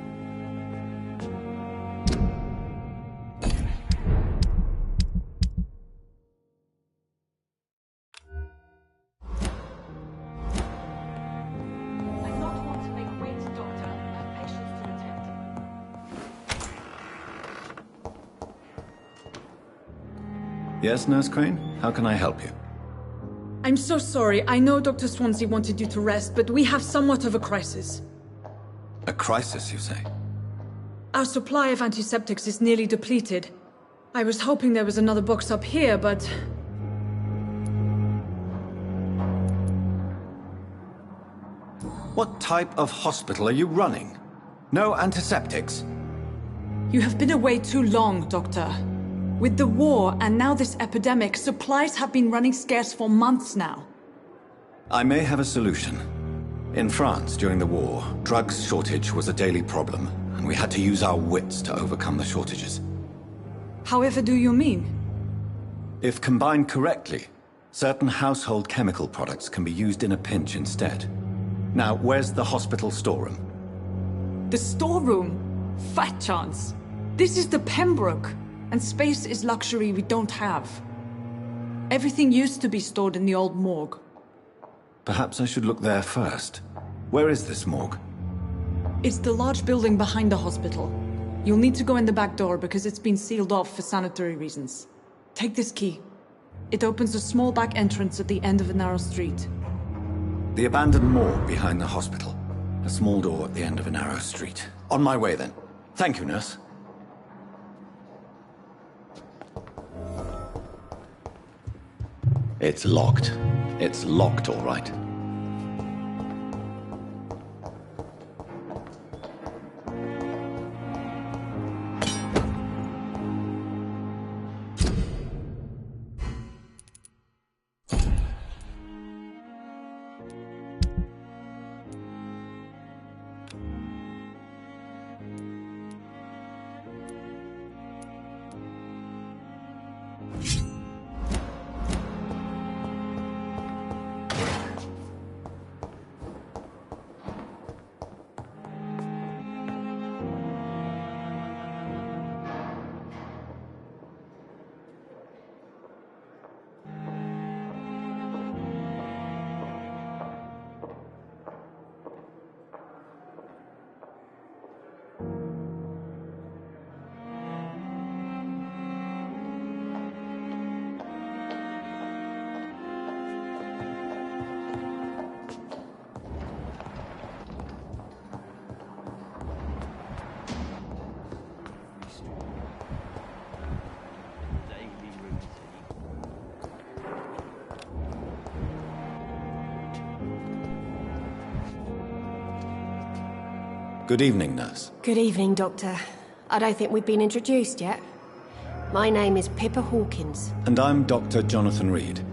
Yes, Nurse Crane? How can I help you? I'm so sorry. I know Dr. Swansea wanted you to rest, but we have somewhat of a crisis. A crisis, you say? Our supply of antiseptics is nearly depleted. I was hoping there was another box up here, but... What type of hospital are you running? No antiseptics? You have been away too long, Doctor. With the war and now this epidemic, supplies have been running scarce for months now. I may have a solution. In France, during the war, drugs shortage was a daily problem, and we had to use our wits to overcome the shortages. However do you mean? If combined correctly, Certain household chemical products can be used in a pinch instead. Now, where's the hospital storeroom? The storeroom? Fat chance. This is the Pembroke, and space is luxury we don't have. Everything used to be stored in the old morgue. Perhaps I should look there first. Where is this morgue? It's the large building behind the hospital. You'll need to go in the back door because it's been sealed off for sanitary reasons. Take this key. It opens a small back entrance at the end of a narrow street. The abandoned morgue behind the hospital. A small door at the end of a narrow street. On my way then. Thank you, nurse. It's locked. It's locked, all right. Good evening, nurse. Good evening, Doctor. I don't think we've been introduced yet. My name is Pippa Hawkins. And I'm Dr. Jonathan Reed.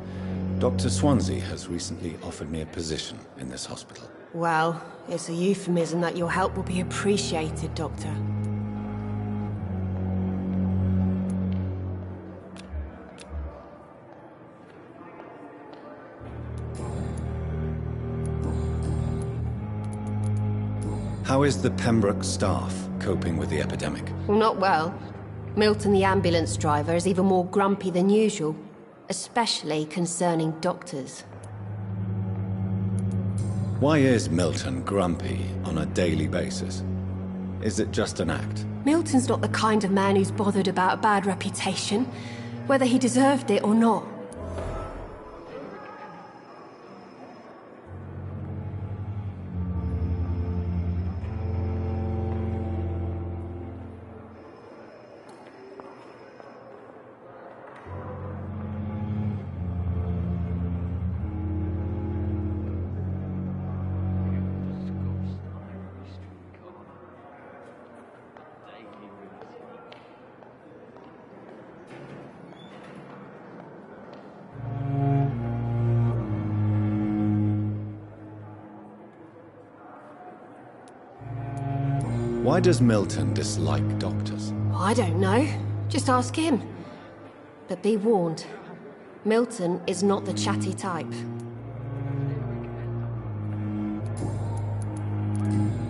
Dr. Swansea has recently offered me a position in this hospital. Well, it's a euphemism that your help will be appreciated, Doctor. How is the Pembroke staff coping with the epidemic? Well, not well. Milton, the ambulance driver, is even more grumpy than usual, especially concerning doctors. Why is Milton grumpy on a daily basis? Is it just an act? Milton's not the kind of man who's bothered about a bad reputation, whether he deserved it or not. Why does Milton dislike doctors? I don't know. Just ask him. But be warned, Milton is not the chatty type.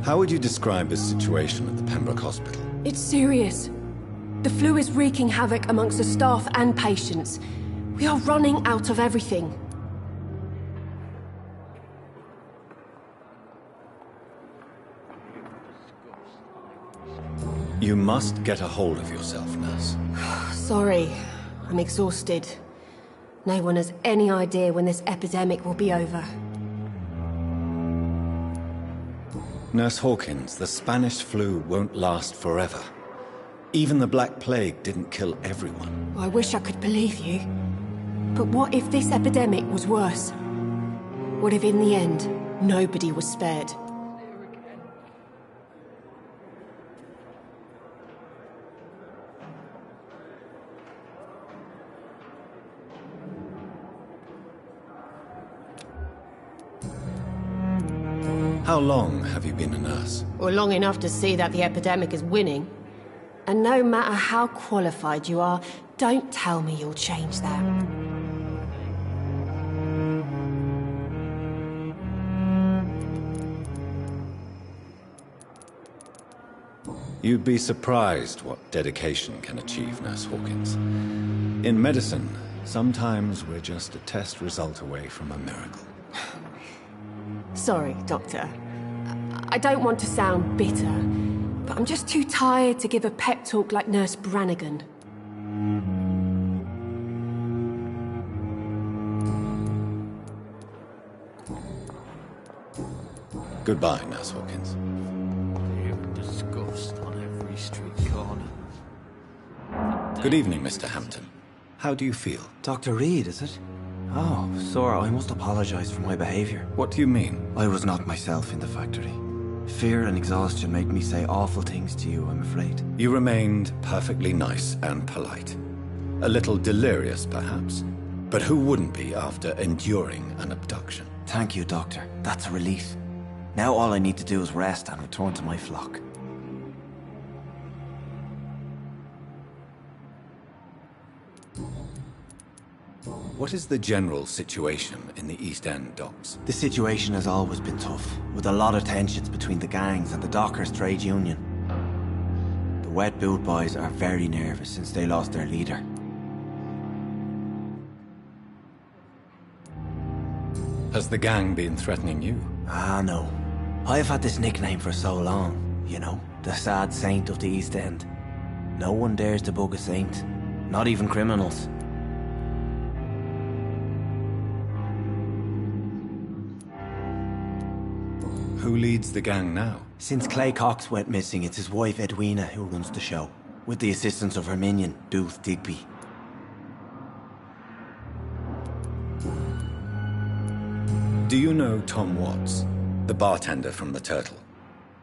How would you describe his situation at the Pembroke Hospital? It's serious. The flu is wreaking havoc amongst the staff and patients. We are running out of everything. You must get a hold of yourself, nurse. Sorry, I'm exhausted. No one has any idea when this epidemic will be over. Nurse Hawkins, the Spanish flu won't last forever. Even the Black Plague didn't kill everyone. I wish I could believe you. But what if this epidemic was worse? What if in the end, nobody was spared? How long have you been a nurse? Well, long enough to see that the epidemic is winning. And no matter how qualified you are, don't tell me you'll change that. You'd be surprised what dedication can achieve, Nurse Hawkins. In medicine, sometimes we're just a test result away from a miracle. Sorry, Doctor. I don't want to sound bitter, but I'm just too tired to give a pep talk like Nurse Brannigan. Goodbye, Nurse Hawkins. Disgust on every street corner. Good evening, Mr. Hampton. How do you feel? Dr. Reed, is it? Oh, sir, I must apologize for my behavior. What do you mean? I was not myself in the factory. Fear and exhaustion made me say awful things to you, I'm afraid. You remained perfectly nice and polite. A little delirious, perhaps. But who wouldn't be after enduring an abduction? Thank you, Doctor. That's a relief. Now all I need to do is rest and return to my flock. What is the general situation in the East End docks? The situation has always been tough, with a lot of tensions between the gangs and the Dockers Trade Union. The Wet Boot Boys are very nervous since they lost their leader. Has the gang been threatening you? Ah, no. I've had this nickname for so long, you know, the sad saint of the East End. No one dares to bug a saint, not even criminals. Who leads the gang now? Since Clay Cox went missing, it's his wife Edwina who runs the show, with the assistance of her minion, Booth Digby. Do you know Tom Watts, the bartender from the Turtle?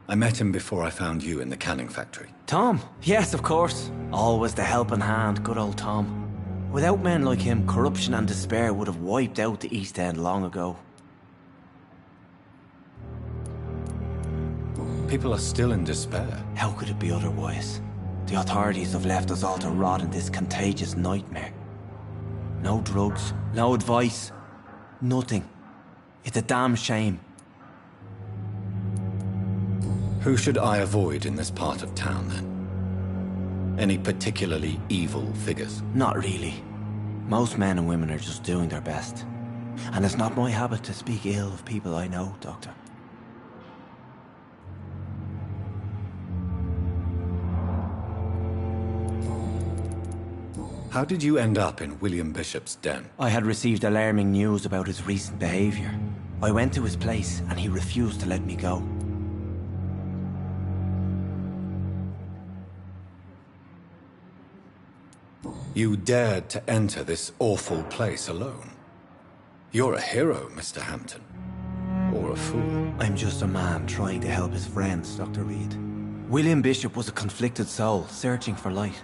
I met him before I found you in the canning factory. Tom? Yes, of course. Always the helping hand, good old Tom. Without men like him, corruption and despair would have wiped out the East End long ago. People are still in despair. How could it be otherwise? The authorities have left us all to rot in this contagious nightmare. No drugs, no advice, nothing. It's a damn shame. Who should I avoid in this part of town, then? Any particularly evil figures? Not really. Most men and women are just doing their best. And it's not my habit to speak ill of people I know, Doctor. How did you end up in William Bishop's den? I had received alarming news about his recent behavior. I went to his place and he refused to let me go. You dared to enter this awful place alone. You're a hero, Mr. Hampton. Or a fool. I'm just a man trying to help his friends, Dr. Reed. William Bishop was a conflicted soul, searching for light.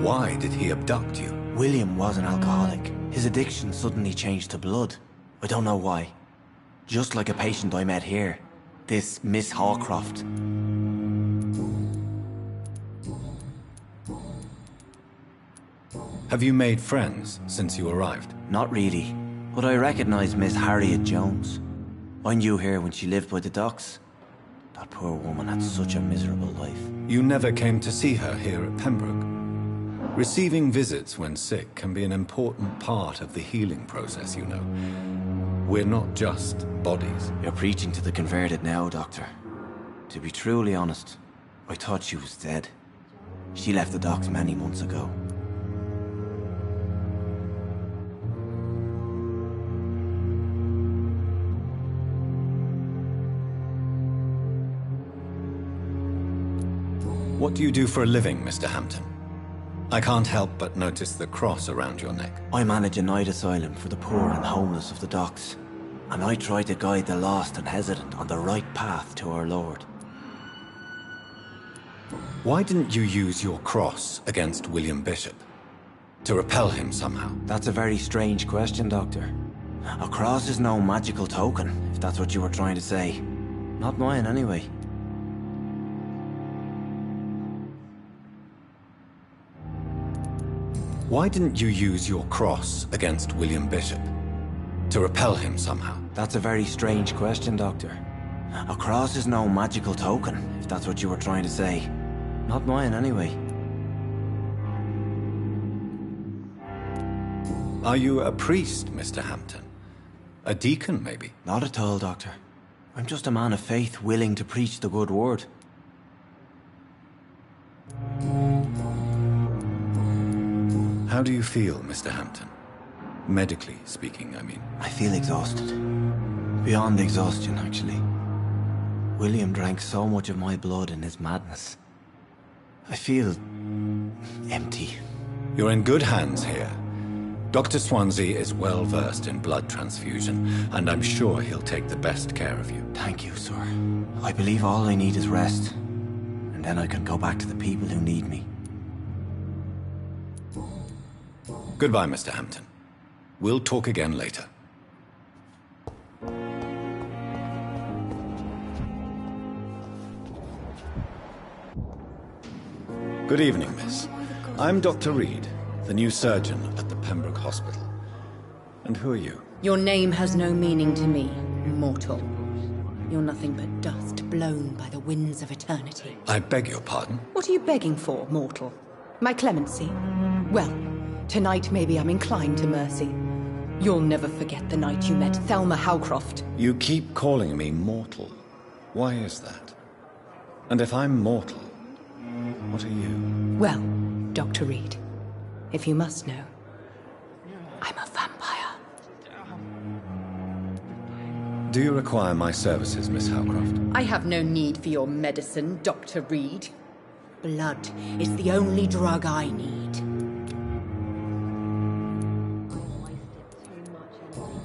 Why did he abduct you? William was an alcoholic. His addiction suddenly changed to blood. I don't know why. Just like a patient I met here. This Miss Hawcroft. Have you made friends since you arrived? Not really, but I recognize Miss Harriet Jones. I knew her when she lived by the docks. That poor woman had such a miserable life. You never came to see her here at Pembroke. Receiving visits when sick can be an important part of the healing process, you know. We're not just bodies. You're preaching to the converted now, Doctor. To be truly honest, I thought she was dead. She left the docks many months ago. What do you do for a living, Mr. Hampton? I can't help but notice the cross around your neck. I manage a night asylum for the poor and homeless of the docks. And I try to guide the lost and hesitant on the right path to our Lord. Why didn't you use your cross against William Bishop? To repel him somehow? That's a very strange question, Doctor. A cross is no magical token, if that's what you were trying to say. Not mine, anyway. Why didn't you use your cross against William Bishop? To repel him somehow? That's a very strange question, Doctor. A cross is no magical token, if that's what you were trying to say. Not mine, anyway. Are you a priest, Mr. Hampton? A deacon, maybe? Not at all, Doctor. I'm just a man of faith willing to preach the good word. How do you feel, Mr. Hampton? Medically speaking, I mean. I feel exhausted. Beyond exhaustion, actually. William drank so much of my blood in his madness. I feel empty. You're in good hands here. Dr. Swansea is well versed in blood transfusion, and I'm sure he'll take the best care of you. Thank you, sir. I believe all I need is rest, and then I can go back to the people who need me. Goodbye, Mr. Hampton. We'll talk again later. Good evening, miss. I'm Dr. Reed, the new surgeon at the Pembroke Hospital. And who are you? Your name has no meaning to me, mortal. You're nothing but dust blown by the winds of eternity. I beg your pardon? What are you begging for, mortal? My clemency? Well, tonight maybe I'm inclined to mercy. You'll never forget the night you met Thelma Howcroft. You keep calling me mortal. Why is that? And if I'm mortal, what are you? Well, Dr. Reed, if you must know, I'm a vampire. Do you require my services, Miss Howcroft? I have no need for your medicine, Dr. Reed. Blood is the only drug I need.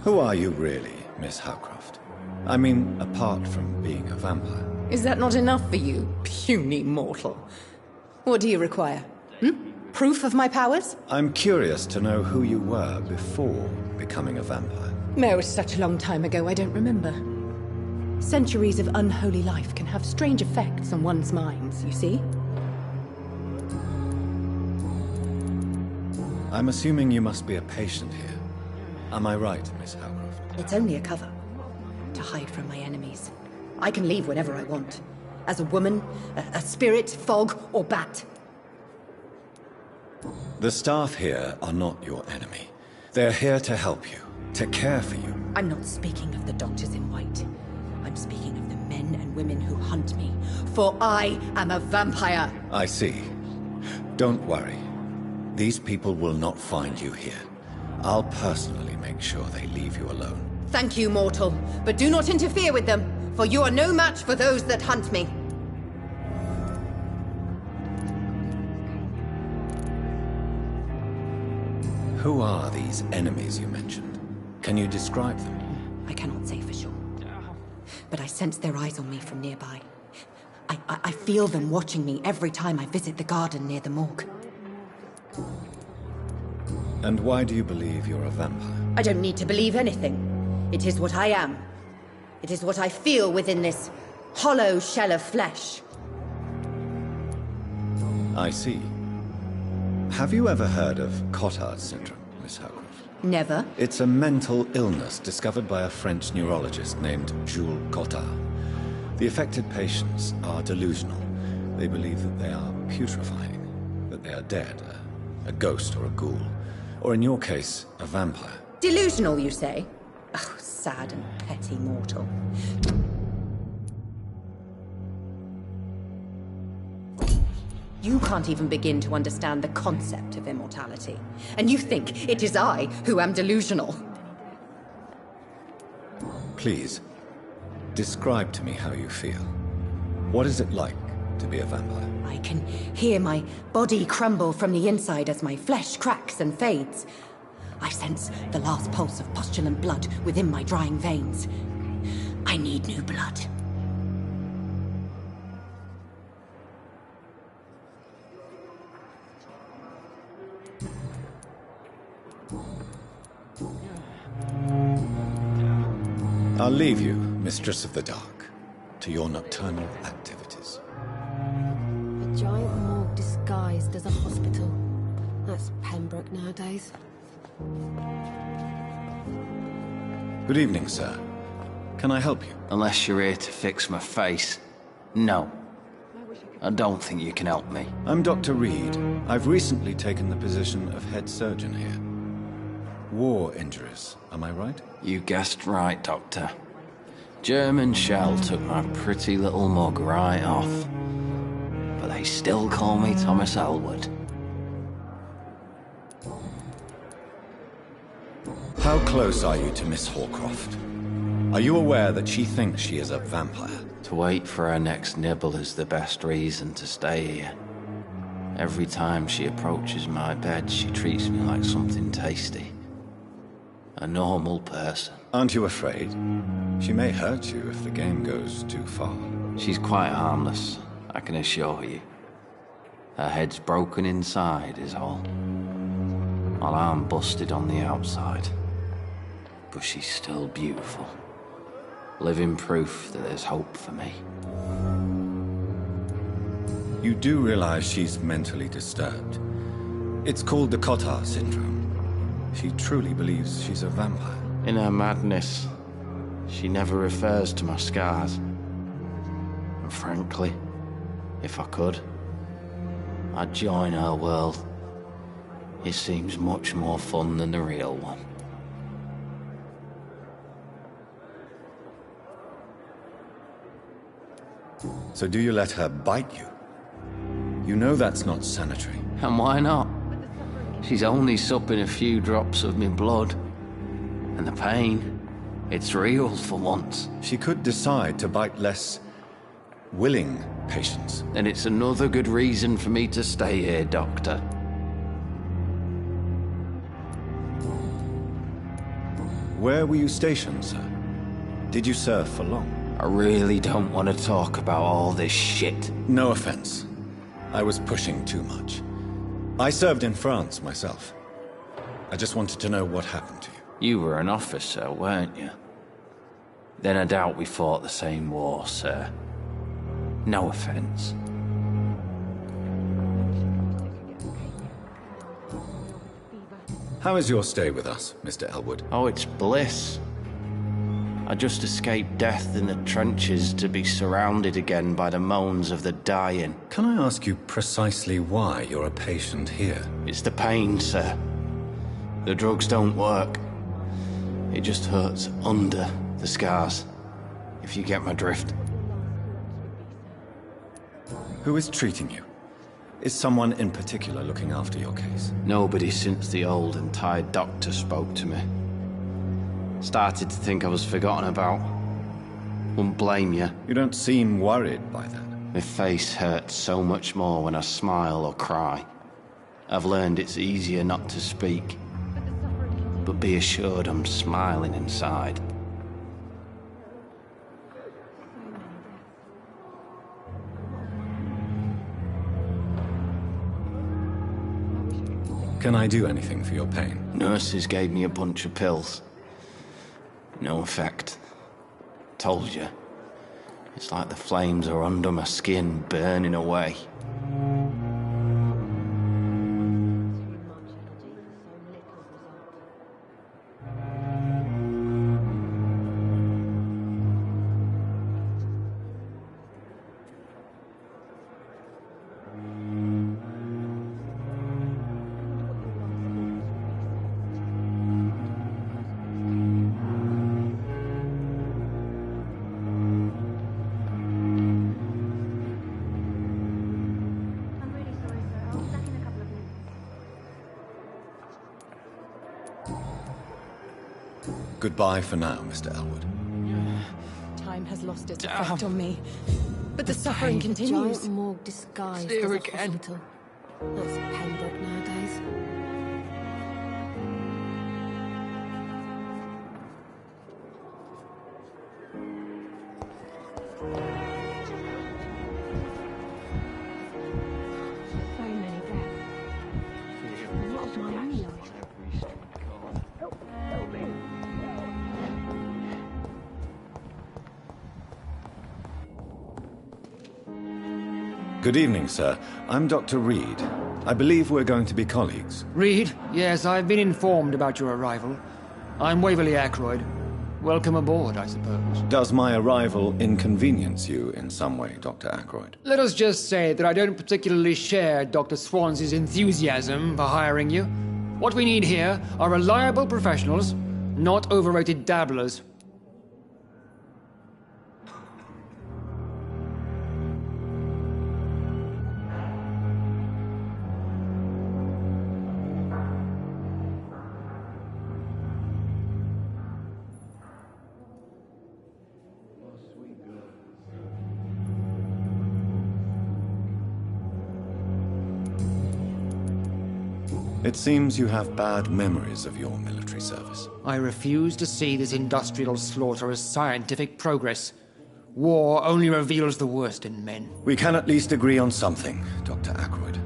Who are you really, Miss Howcroft? I mean, apart from being a vampire. Is that not enough for you, puny mortal? What do you require? Proof of my powers? I'm curious to know who you were before becoming a vampire. No, it's such a long time ago, I don't remember. Centuries of unholy life can have strange effects on one's minds, you see? I'm assuming you must be a patient here. Am I right, Miss Howcroft? It's only a cover. To hide from my enemies. I can leave whenever I want. As a woman, a spirit, fog, or bat. The staff here are not your enemy. They're here to help you, to care for you. I'm not speaking of the doctors in white. I'm speaking of the men and women who hunt me. For I am a vampire! I see. Don't worry. These people will not find you here. I'll personally make sure they leave you alone. Thank you, mortal. But do not interfere with them, for you are no match for those that hunt me. Who are these enemies you mentioned? Can you describe them? I cannot say for sure. But I sense their eyes on me from nearby. I feel them watching me every time I visit the garden near the morgue. And why do you believe you're a vampire? I don't need to believe anything. It is what I am. It is what I feel within this hollow shell of flesh. I see. Have you ever heard of Cotard syndrome, Miss Howcroft? Never. It's a mental illness discovered by a French neurologist named Jules Cotard. The affected patients are delusional. They believe that they are putrefying, that they are dead, a ghost or a ghoul, or in your case, a vampire. Delusional, you say? Oh, sad and petty mortal. You can't even begin to understand the concept of immortality. And you think it is I who am delusional. Please, describe to me how you feel. What is it like to be a vampire? I can hear my body crumble from the inside as my flesh cracks and fades. I sense the last pulse of postulant blood within my drying veins. I need new blood. I'll leave you, Mistress of the Dark, to your nocturnal activities. A giant morgue disguised as a hospital. That's Pembroke nowadays. Good evening, sir. Can I help you? Unless you're here to fix my face. No. I don't think you can help me. I'm Dr. Reed. I've recently taken the position of head surgeon here. War injuries, am I right? You guessed right, Doctor. German shell took my pretty little mug right off. But they still call me Thomas Elwood. How close are you to Miss Horcroft? Are you aware that she thinks she is a vampire? To wait for her next nibble is the best reason to stay here. Every time she approaches my bed, she treats me like something tasty. A normal person. Aren't you afraid? She may hurt you if the game goes too far. She's quite harmless, I can assure you. Her head's broken inside is all. While I'm busted on the outside. But she's still beautiful. Living proof that there's hope for me. You do realize she's mentally disturbed. It's called the Cotard syndrome. She truly believes she's a vampire. In her madness, she never refers to my scars. And frankly, if I could, I'd join her world. It seems much more fun than the real one. So do you let her bite you? You know that's not sanitary. And why not? She's only supping a few drops of me blood. And the pain, it's real for once. She could decide to bite less willing patients. And it's another good reason for me to stay here, Doctor. Where were you stationed, sir? Did you serve for long? I really don't want to talk about all this shit. No offense. I was pushing too much. I served in France myself. I just wanted to know what happened to you. You were an officer, weren't you? Then I doubt we fought the same war, sir. No offense. How is your stay with us, Mr. Elwood? Oh, it's bliss. I just escaped death in the trenches to be surrounded again by the moans of the dying. Can I ask you precisely why you're a patient here? It's the pain, sir. The drugs don't work. It just hurts under the scars, if you get my drift. Who is treating you? Is someone in particular looking after your case? Nobody since the old and tired doctor spoke to me. Started to think I was forgotten about. Wouldn't blame you. You don't seem worried by that. My face hurts so much more when I smile or cry. I've learned it's easier not to speak. But be assured I'm smiling inside. Can I do anything for your pain? Nurses gave me a bunch of pills. No effect. Told you. It's like the flames are under my skin, burning away. Goodbye for now, Mr. Elwood. Time has lost its effect on me. But the suffering continues. Giant morgue disguised There as a again. hospital. That's pembroke nowadays. So many deaths. What of my own life? Good evening, sir. I'm Dr. Reed. I believe we're going to be colleagues. Reed? Yes, I've been informed about your arrival. I'm Waverly Ackroyd. welcome aboard, I suppose. Does my arrival inconvenience you in some way, Dr. Ackroyd? Let us just say that I don't particularly share Dr. Swansea's enthusiasm for hiring you. What we need here are reliable professionals, not overrated dabblers. It seems you have bad memories of your military service. I refuse to see this industrial slaughter as scientific progress. War only reveals the worst in men. We can at least agree on something, Dr. Ackroyd.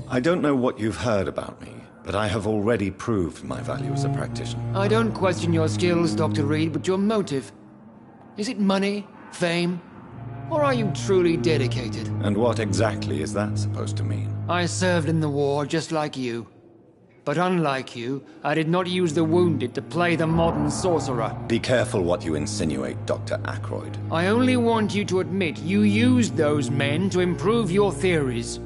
I don't know what you've heard about me, but I have already proved my value as a practitioner. I don't question your skills, Dr. Reed, but your motive. Is it money, fame, or are you truly dedicated? And what exactly is that supposed to mean? I served in the war just like you. But unlike you, I did not use the wounded to play the modern sorcerer. Be careful what you insinuate, Dr. Ackroyd. I only want you to admit you used those men to improve your theories.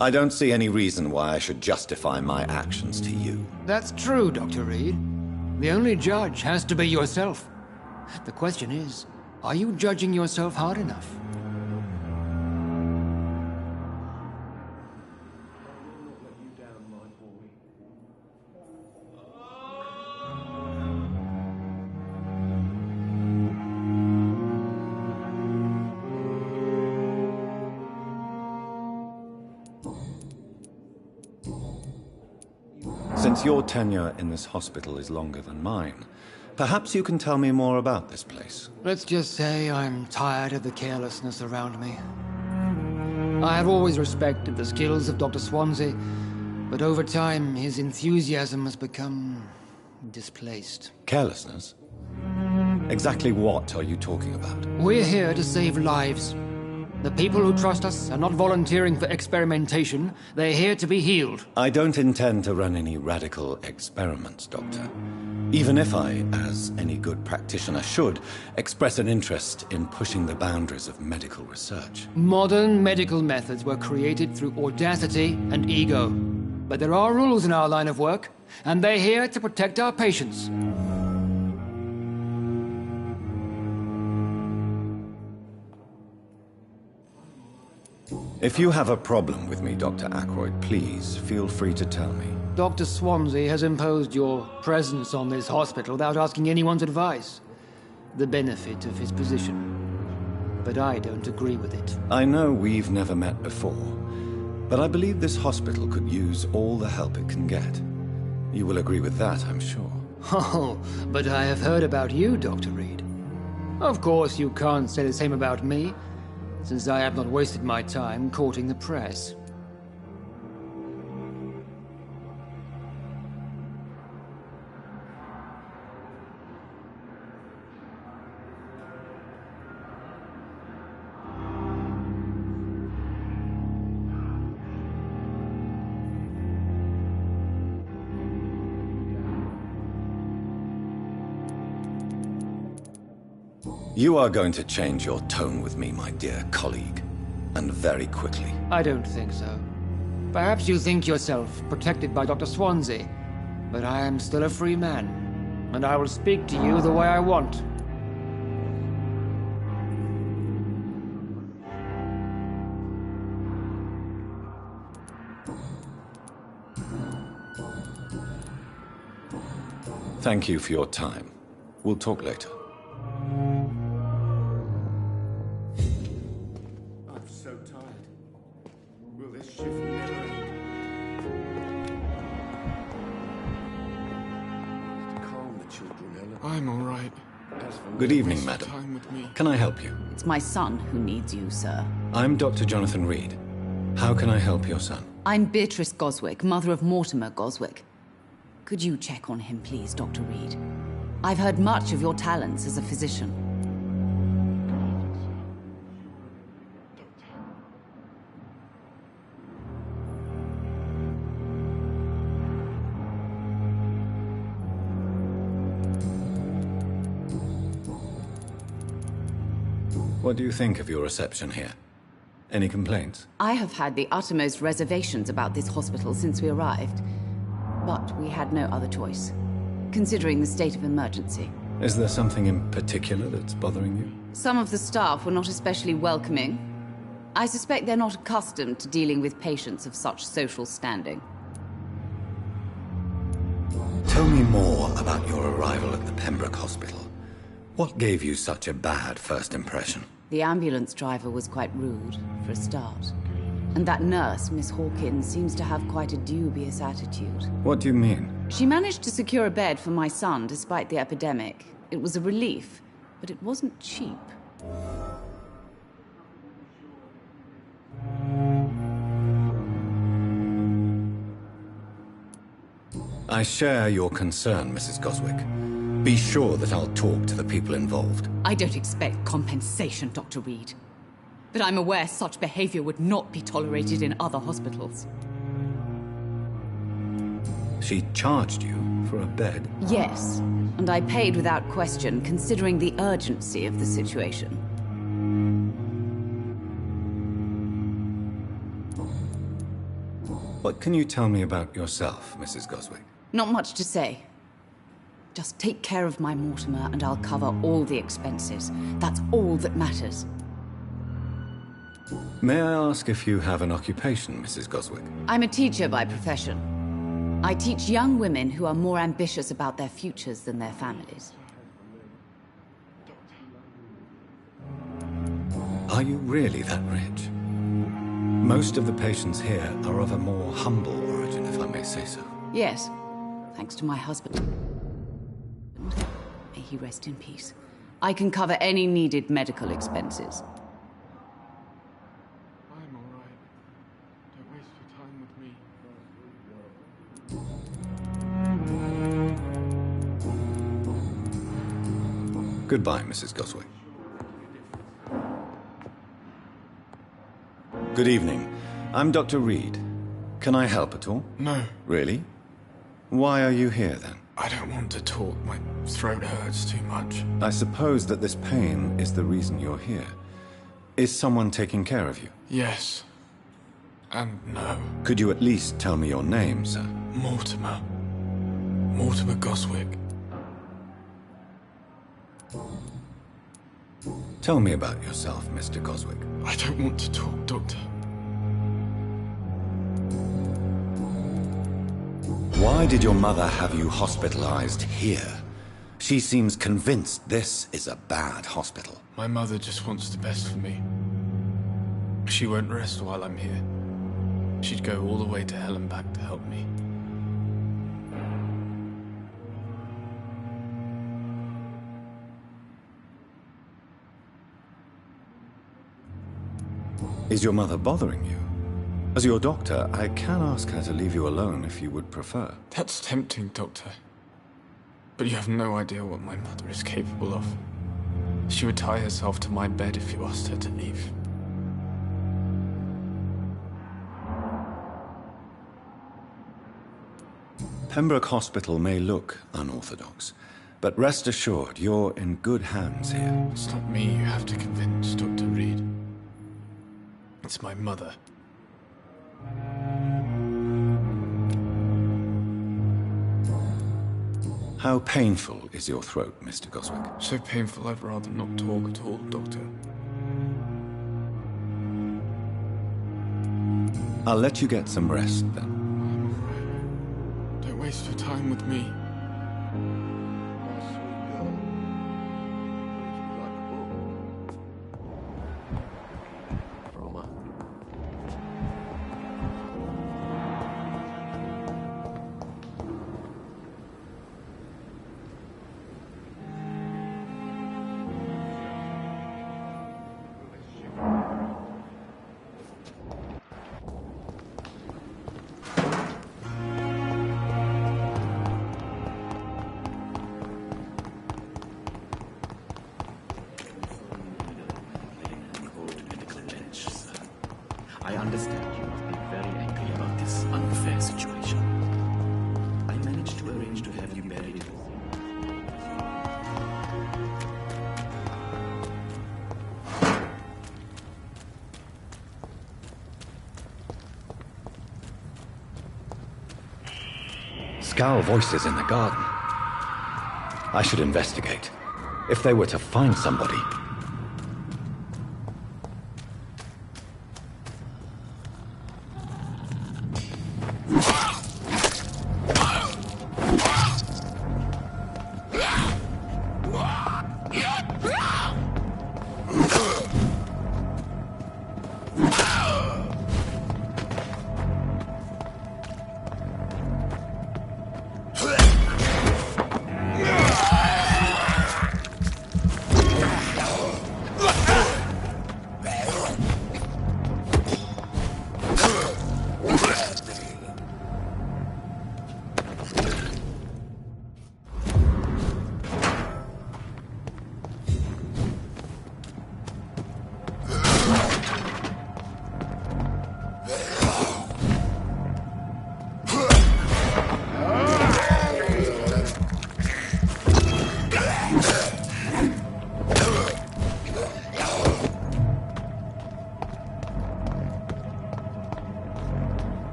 I don't see any reason why I should justify my actions to you. That's true, Dr. Reed. The only judge has to be yourself. The question is, are you judging yourself hard enough? Since your tenure in this hospital is longer than mine, perhaps you can tell me more about this place. Let's just say I'm tired of the carelessness around me. I have always respected the skills of Dr. Swansea, but over time his enthusiasm has become displaced. Carelessness? Exactly what are you talking about? We're here to save lives. The people who trust us are not volunteering for experimentation. They're here to be healed. I don't intend to run any radical experiments, Doctor. Even if I, as any good practitioner should, express an interest in pushing the boundaries of medical research. Modern medical methods were created through audacity and ego. But there are rules in our line of work, and they're here to protect our patients. If you have a problem with me, Dr. Ackroyd, please feel free to tell me. Dr. Swansea has imposed your presence on this hospital without asking anyone's advice. The benefit of his position. But I don't agree with it. I know we've never met before, but I believe this hospital could use all the help it can get. You will agree with that, I'm sure. Oh, but I have heard about you, Dr. Reed. Of course you can't say the same about me, since I have not wasted my time courting the press. You are going to change your tone with me, my dear colleague, and very quickly. I don't think so. Perhaps you think yourself protected by Dr. Swansea, but I am still a free man, and I will speak to you the way I want. Thank you for your time. We'll talk later. I'm so tired. Will this shift never end? To calm the I'm all right. Good evening, Waste madam. time with me. Can I help you? It's my son who needs you, sir. I'm Dr. Jonathan Reed. How can I help your son? I'm Beatrice Goswick, mother of Mortimer Goswick. Could you check on him, please, Dr. Reed? I've heard much of your talents as a physician. What do you think of your reception here? Any complaints? I have had the uttermost reservations about this hospital since we arrived. But we had no other choice, considering the state of emergency. Is there something in particular that's bothering you? Some of the staff were not especially welcoming. I suspect they're not accustomed to dealing with patients of such social standing. Tell me more about your arrival at the Pembroke Hospital. What gave you such a bad first impression? The ambulance driver was quite rude, for a start. And that nurse, Miss Hawkins, seems to have quite a dubious attitude. What do you mean? She managed to secure a bed for my son despite the epidemic. It was a relief, but it wasn't cheap. I share your concern, Mrs. Goswick. Be sure that I'll talk to the people involved. I don't expect compensation, Dr. Reed. But I'm aware such behavior would not be tolerated in other hospitals. She charged you for a bed? Yes, and I paid without question, considering the urgency of the situation. What can you tell me about yourself, Mrs. Goswick? Not much to say. Just take care of my Mortimer and I'll cover all the expenses. That's all that matters. May I ask if you have an occupation, Mrs. Goswick? I'm a teacher by profession. I teach young women who are more ambitious about their futures than their families. Are you really that rich? Most of the patients here are of a more humble origin, if I may say so. Yes, thanks to my husband. May he rest in peace. I can cover any needed medical expenses. I'm all right. Don't waste your time with me. Goodbye, Mrs. Goswick. Good evening. I'm Dr. Reed. Can I help at all? No. Really? Why are you here, then? I don't want to talk. My throat hurts too much. I suppose that this pain is the reason you're here. Is someone taking care of you? Yes. And no. Could you at least tell me your name, sir? Mortimer. Mortimer Goswick. Tell me about yourself, Mr. Goswick. I don't want to talk, Doctor. Why did your mother have you hospitalized here? She seems convinced this is a bad hospital. My mother just wants the best for me. She won't rest while I'm here. She'd go all the way to hell and back to help me. Is your mother bothering you? As your doctor, I can ask her to leave you alone if you would prefer. That's tempting, Doctor. But you have no idea what my mother is capable of. She would tie herself to my bed if you asked her to leave. Pembroke Hospital may look unorthodox, but rest assured you're in good hands here. It's not me you have to convince, Dr. Reed. It's my mother. How painful is your throat, Mr. Goswick? So painful I'd rather not talk at all, Doctor. I'll let you get some rest, then. I'm all right. Don't waste your time with me. understand you must be very angry about this unfair situation. I managed to arrange to have you buried. Scowl voices in the garden. I should investigate. If they were to find somebody.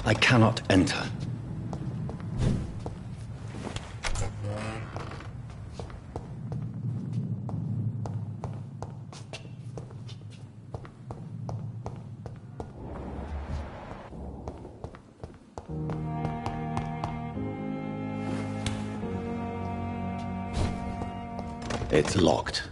I cannot enter. It's locked.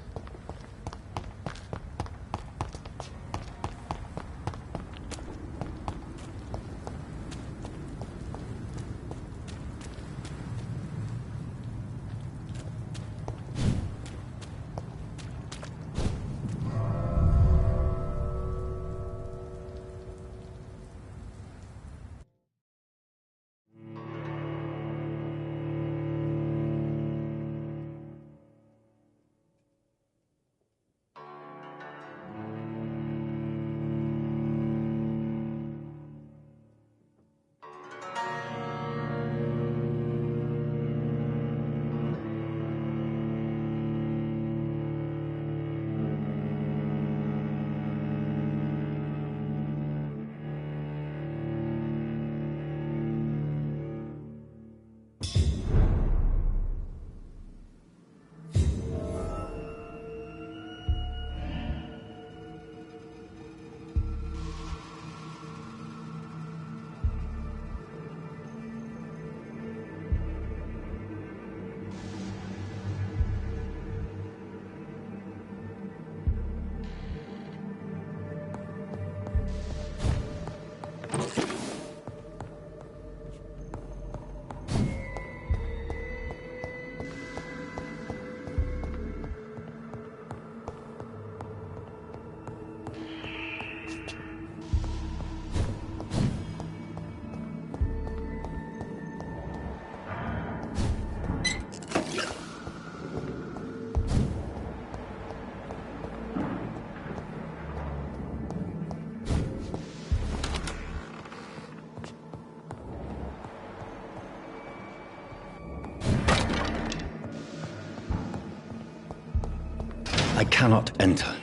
I cannot enter.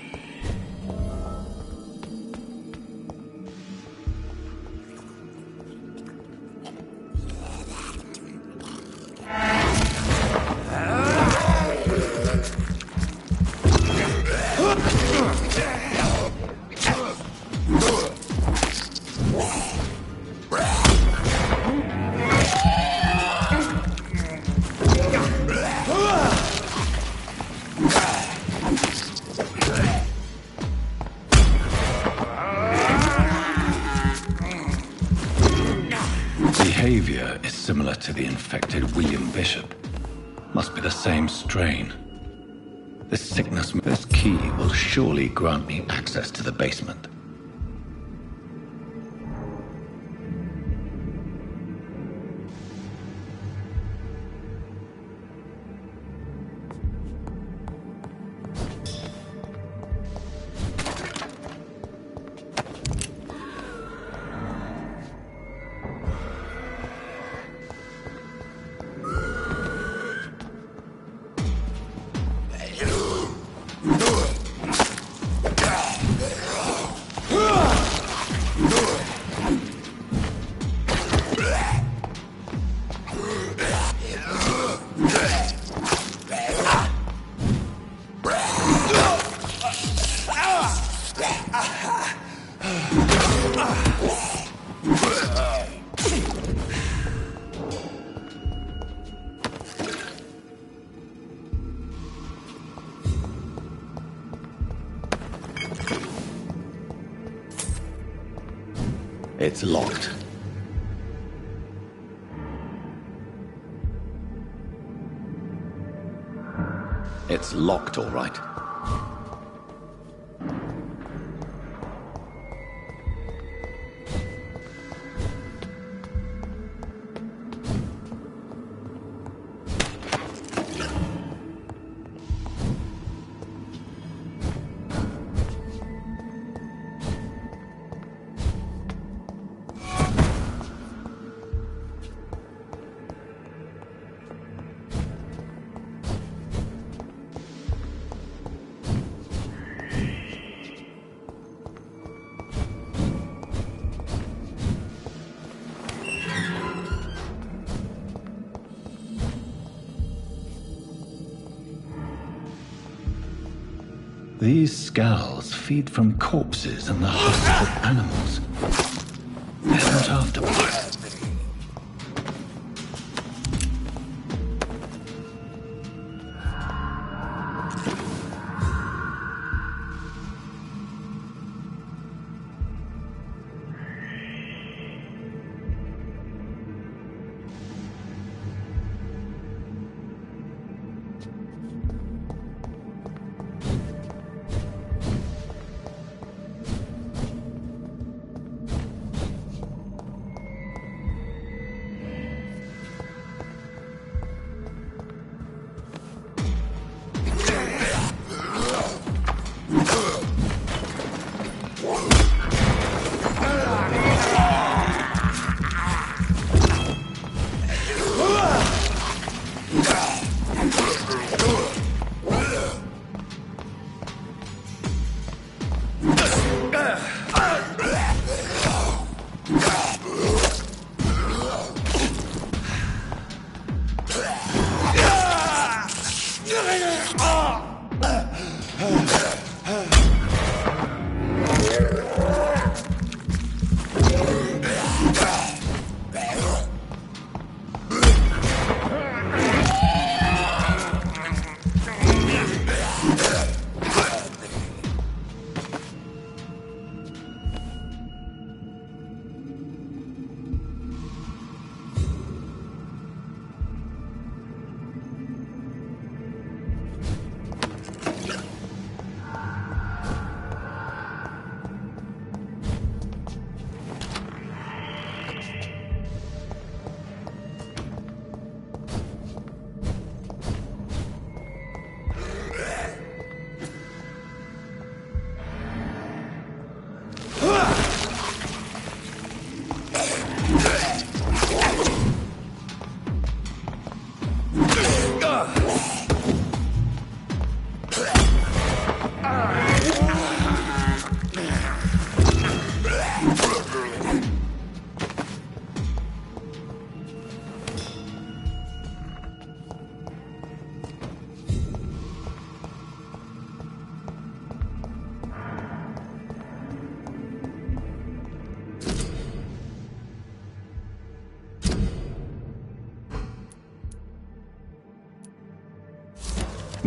Behavior is similar to the infected William Bishop. Must be the same strain. This sickness, this key will surely grant me access to the basement. It's locked. It's locked, all right. These scowls feed from corpses and the husks of animals. They're not afterwards.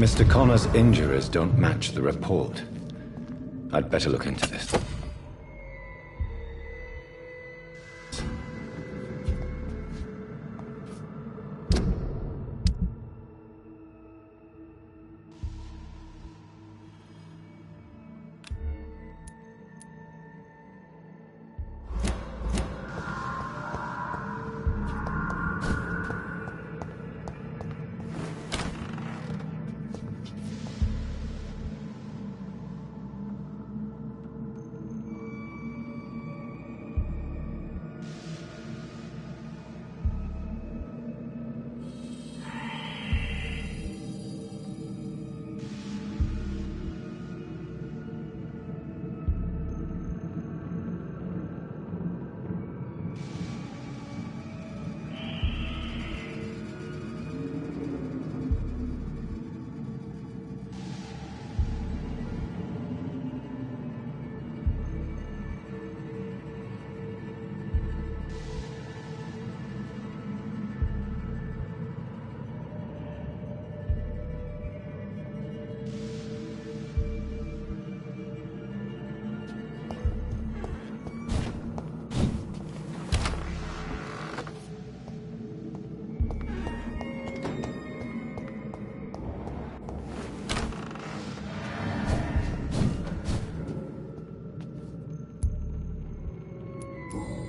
Mr. Connor's injuries don't match the report. I'd better look into this.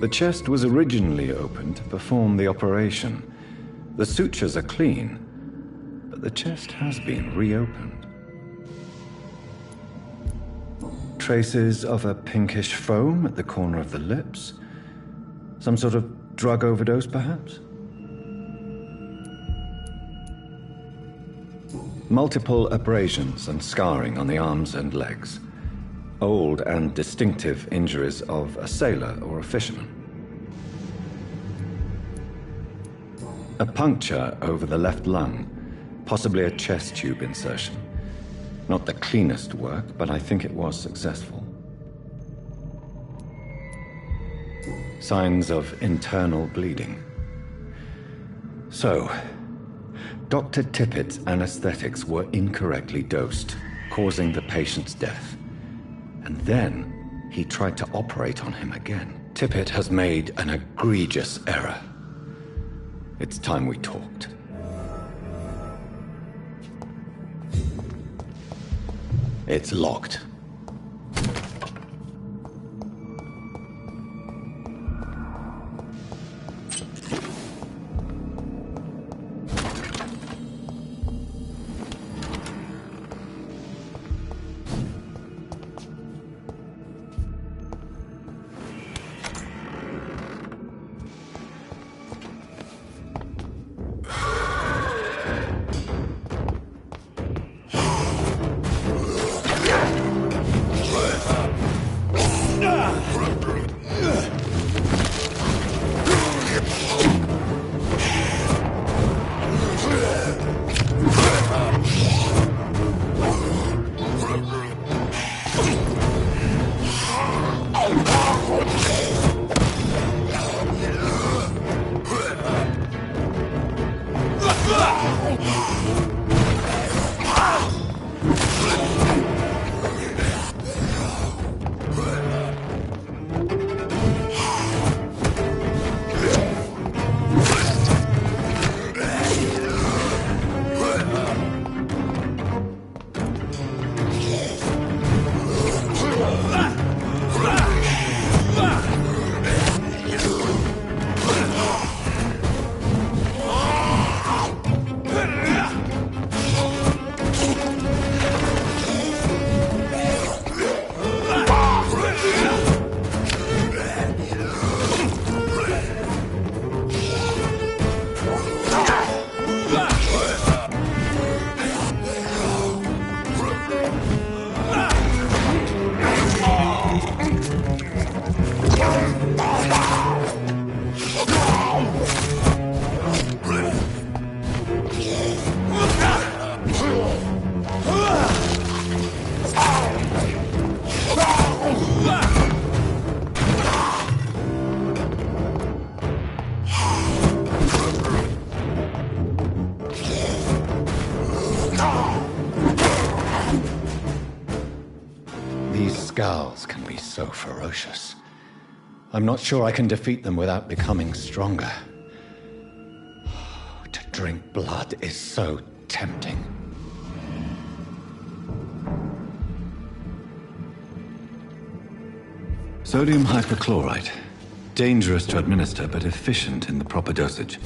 The chest was originally opened to perform the operation. The sutures are clean, but the chest has been reopened. Traces of a pinkish foam at the corner of the lips. Some sort of drug overdose, perhaps? Multiple abrasions and scarring on the arms and legs. Old and distinctive injuries of a sailor or a fisherman. A puncture over the left lung, possibly a chest tube insertion. Not the cleanest work, but I think it was successful. Signs of internal bleeding. So, Dr. Tippett's anesthetics were incorrectly dosed, causing the patient's death. And then he tried to operate on him again. Tippett has made an egregious error. It's time we talked. It's locked. Skulls can be so ferocious. I'm not sure I can defeat them without becoming stronger. To drink blood is so tempting. Sodium hypochlorite. Dangerous to administer, but efficient in the proper dosage.